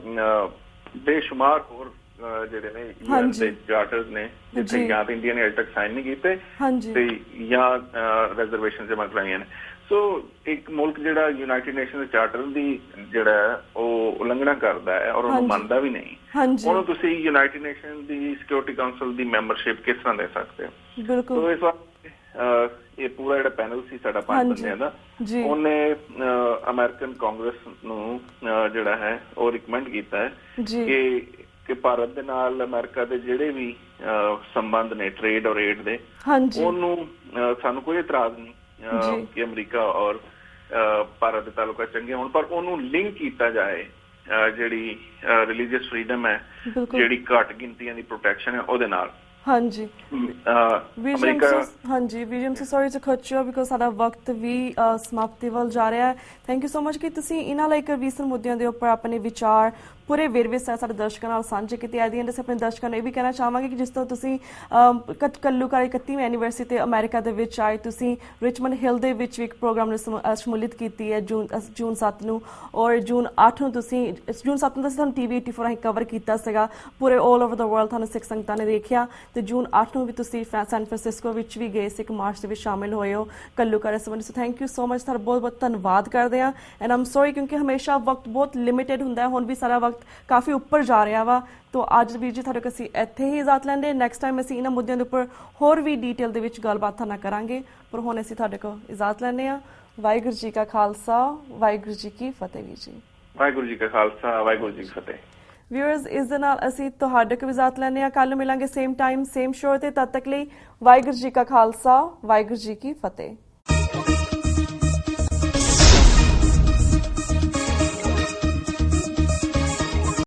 Speaker 2: ਬੇਸ਼ੁਮਾਰ ਹੋਰ ਜਿਹੜੇ ਨੇ UN ਦੇ ਚਾਰਟਰਸ ਨੇ ਜਿੱਥੇ ਜਾਂ ਤਾਂ ਇੰਡੀਆ ਨੇ ਅਜੇ ਤੱਕ ਸਾਈਨ ਨਹੀਂ ਕੀਤੇ ਤੇ ਜਾਂ ਰੈਜ਼ਰਵੇਸ਼ਨ ਜਮ੍ਹਾਂ ਕਰਾਈਆਂ ਨੇ। ਸੋ ਇੱਕ ਮੁਲਕ ਜਿਹੜਾ ਯੂਨਾਈਟਿਡ ਨੇਸ਼ਨ ਦੇ ਚਾਰਟਰ ਦੀ ਜਿਹੜਾ ਉਹ ਉਲੰਘਣਾ ਕਰਦਾ ਹੈ ਔਰ ਉਹਨੂੰ ਮੰਨਦਾ ਵੀ ਨਹੀਂ, ਉਹਨੂੰ ਤੁਸੀਂ ਯੂਨਾਈਟਿਡ ਨੇਸ਼ਨ ਦੀ ਸਿਕਿਉਰਿਟੀ ਕਾਉਂਸਲ ਦੀ ਮੈਂਬਰਸ਼ਿਪ ਕਿਸ ਤਰ੍ਹਾਂ ਦੇ ਸਕਦੇ ਹੋ? ਸੋ ਇਸ ਵਾਰ ਇਹ ਪੂਰਾ ਜਿਹੜਾ ਪੈਨਲ ਸੀ ਸਾਡਾ 5 ਬੰਦਿਆਂ ਦਾ, ਉਹਨੇ ਅਮਰੀਕਨ ਕਾਂਗਰਸ ਨੂੰ ਜਿਹੜਾ ਹੈ ਉਹ ਰਿਕਮੈਂਡ ਕੀਤਾ ਹੈ ਕਿ ਭਾਰਤ ਦੇ ਨਾਲ ਅਮਰੀਕਾ ਦੇ ਜਿਹੜੇ ਵੀ ਸੰਬੰਧ ਨੇ ਟ੍ਰੇਡ ਔਰ ਏਡ ਦੇ, ਉਹਨੂੰ ਸਾਨੂੰ ਕੋਈ ਇਤਰਾਜ਼ ਨਹੀਂ ਕਿ ਅਮਰੀਕਾ ਔਰ ਭਾਰਤ ਦੇ ਤਾਲੁਕਾ ਚੰਗੇ ਹੋਣ, ਪਰ ਉਹਨੂੰ ਲਿੰਕ ਕੀਤਾ ਜਾਏ ਜਿਹੜੀ ਰਿਲੀਜੀਅਸ ਫਰੀडम ਹੈ, ਜਿਹੜੀ ਘੱਟ ਗਿਣਤੀਆਂ ਦੀ ਪ੍ਰੋਟੈਕਸ਼ਨ ਹੈ, ਉਹਦੇ ਨਾਲ। ਹਾਂਜੀ ਵੀਰਮ ਸੌਰੀ ਟੂ ਕੱਟ ਯੂ ਬਿਕਾਜ਼ ਸਾਡਾ ਵਕਤ ਵੀ ਸਮਾਪਤੀ ਵੱਲ ਜਾ ਰਿਹਾ ਹੈ। ਥੈਂਕ ਯੂ ਸੋ ਮਚ ਕਿ ਤੁਸੀਂ ਇਹਨਾਂ ਲਈ ਰੀਸੈਂਟ ਮੁੱਦਿਆਂ ਦੇ ਉੱਪਰ ਆਪਣੇ ਵਿਚਾਰ ਪੂਰੇ ਵੇਰਵੇ ਸਾਡੇ ਦਰਸ਼ਕਾਂ ਨਾਲ ਸਾਂਝੇ ਕੀਤੇ। ਐਟ ਦੀ ਐਂਡ ਅਸੀਂ ਆਪਣੇ ਦਰਸ਼ਕਾਂ ਨੂੰ ਇਹ ਵੀ ਕਹਿਣਾ ਚਾਹਾਂਗੇ ਕਿ ਜਿਸ ਤਰ੍ਹਾਂ ਤੁਸੀਂ ਕੱਲੂਕਾਰੀ 31ਵੀਂ ਐਨੀਵਰਸਰੀ ਤੇ ਅਮਰੀਕਾ ਦੇ ਵਿੱਚ ਆਏ, ਤੁਸੀਂ ਰਿਚਮੰਡ ਹਿੱਲ ਦੇ ਵਿੱਚ ਵੀ ਇੱਕ ਪ੍ਰੋਗਰਾਮ ਨੂੰ ਸ਼ਮੂਲੀਅਤ ਕੀਤੀ ਹੈ ਜੂਨ 7 ਨੂੰ, ਔਰ ਜੂਨ 8 ਨੂੰ ਤੁਸੀਂ ਜੂਨ 7 ਨੂੰ ਤੁਹਾਨੂੰ TV 84 ਰਾਹੀਂ ਕਵਰ ਕੀਤਾ ਸੀਗਾ ਪੂਰੇ ਆਲ ਓਵਰ ਦਾ ਵਰਲਡ, ਤੁਹਾਨੂੰ ਸਿੱਖ ਸੰਗਤਾਂ ਨੇ ਦੇਖਿਆ। ਤੇ ਜੂਨ 8 ਨੂੰ ਵੀ ਤੁਸੀਂ ਸੈਨ ਫਰਾਂਸਿਸਕੋ ਵਿੱਚ ਵੀ ਗਏ ਸੀ, ਇੱਕ ਮਾਰਚ ਦੇ ਵਿੱਚ ਸ਼ਾਮਿਲ ਹੋਏ ਹੋ ਕੱਲੂਕਾਰੀ ਸੰਬੰਧੀ। So thank you so much, ਤੁਹਾਡਾ ਬਹੁਤ ਬਹੁਤ ਧੰਨਵਾਦ ਕਰਦੇ ਹਾਂ। ਐਂਡ ਆਮ ਸੌਰੀ ਕਿਉਂਕਿ ਹਮੇਸ਼ਾ ਵਕਤ ਬਹੁਤ ਲਿਮਿਟਿਡ ਹੁੰਦਾ ਹੈ, ਹੁਣ ਵੀ ਸਾਰਾ ਵਕਤ ਕਾਫੀ ਉੱਪਰ ਜਾ ਰਿਹਾ ਵਾ। ਤੋ ਅੱਜ ਵੀਰ ਜੀ ਤੁਹਾਡੇ ਕੋਲ ਅਸੀਂ ਇੱਥੇ ਹੀ ਇਜਾਜ਼ਤ ਲੈਂਦੇ। ਨੈਕਸਟ ਟਾਈਮ ਅਸੀਂ ਇਹਨਾਂ ਮੁੱਦਿਆਂ ਦੇ ਉੱਪਰ ਹੋਰ ਵੀ ਡੀਟੇਲ ਦੇ ਵਿੱਚ ਗੱਲਬਾਤ ਨਾ ਕਰਾਂਗੇ, ਪਰ ਹੁਣ ਅਸੀਂ ਤੁਹਾਡੇ ਕੋਲ ਇਜਾਜ਼ਤ ਲੈਂਦੇ ਹਾਂ। ਵਾਹਿਗੁਰੂ ਜੀ ਕਾ ਖਾਲਸਾ, ਵਾਹਿਗੁਰੂ ਜੀ ਕੀ ਫਤਿਹ। ਵੀਰ ਜੀ ਵਾਹਿਗੁਰੂ ਜੀ ਕਾ ਖਾਲਸਾ, ਵਾਹਿਗੁਰੂ ਜੀ ਕੀ ਫਤਿਹ। ਵਿਊਅਰਸ, ਇਸ ਦੇ ਨਾਲ ਅਸੀਂ ਤੁਹਾਡੇ ਕੋਲ ਇਜਾਜ਼ਤ ਲੈਂਦੇ ਹਾਂ। ਕੱਲ੍ਹ ਮਿਲਾਂਗੇ ਸੇਮ ਟਾਈਮ ਸੇਮ ਸ਼ੋਅ ਤੇ। ਤਦ ਤੱਕ ਲਈ ਵਾਹਿਗੁਰੂ ਜੀ ਕਾ ਖਾਲਸਾ, ਵਾਹਿਗੁਰੂ ਜੀ ਕੀ ਫਤਿਹ।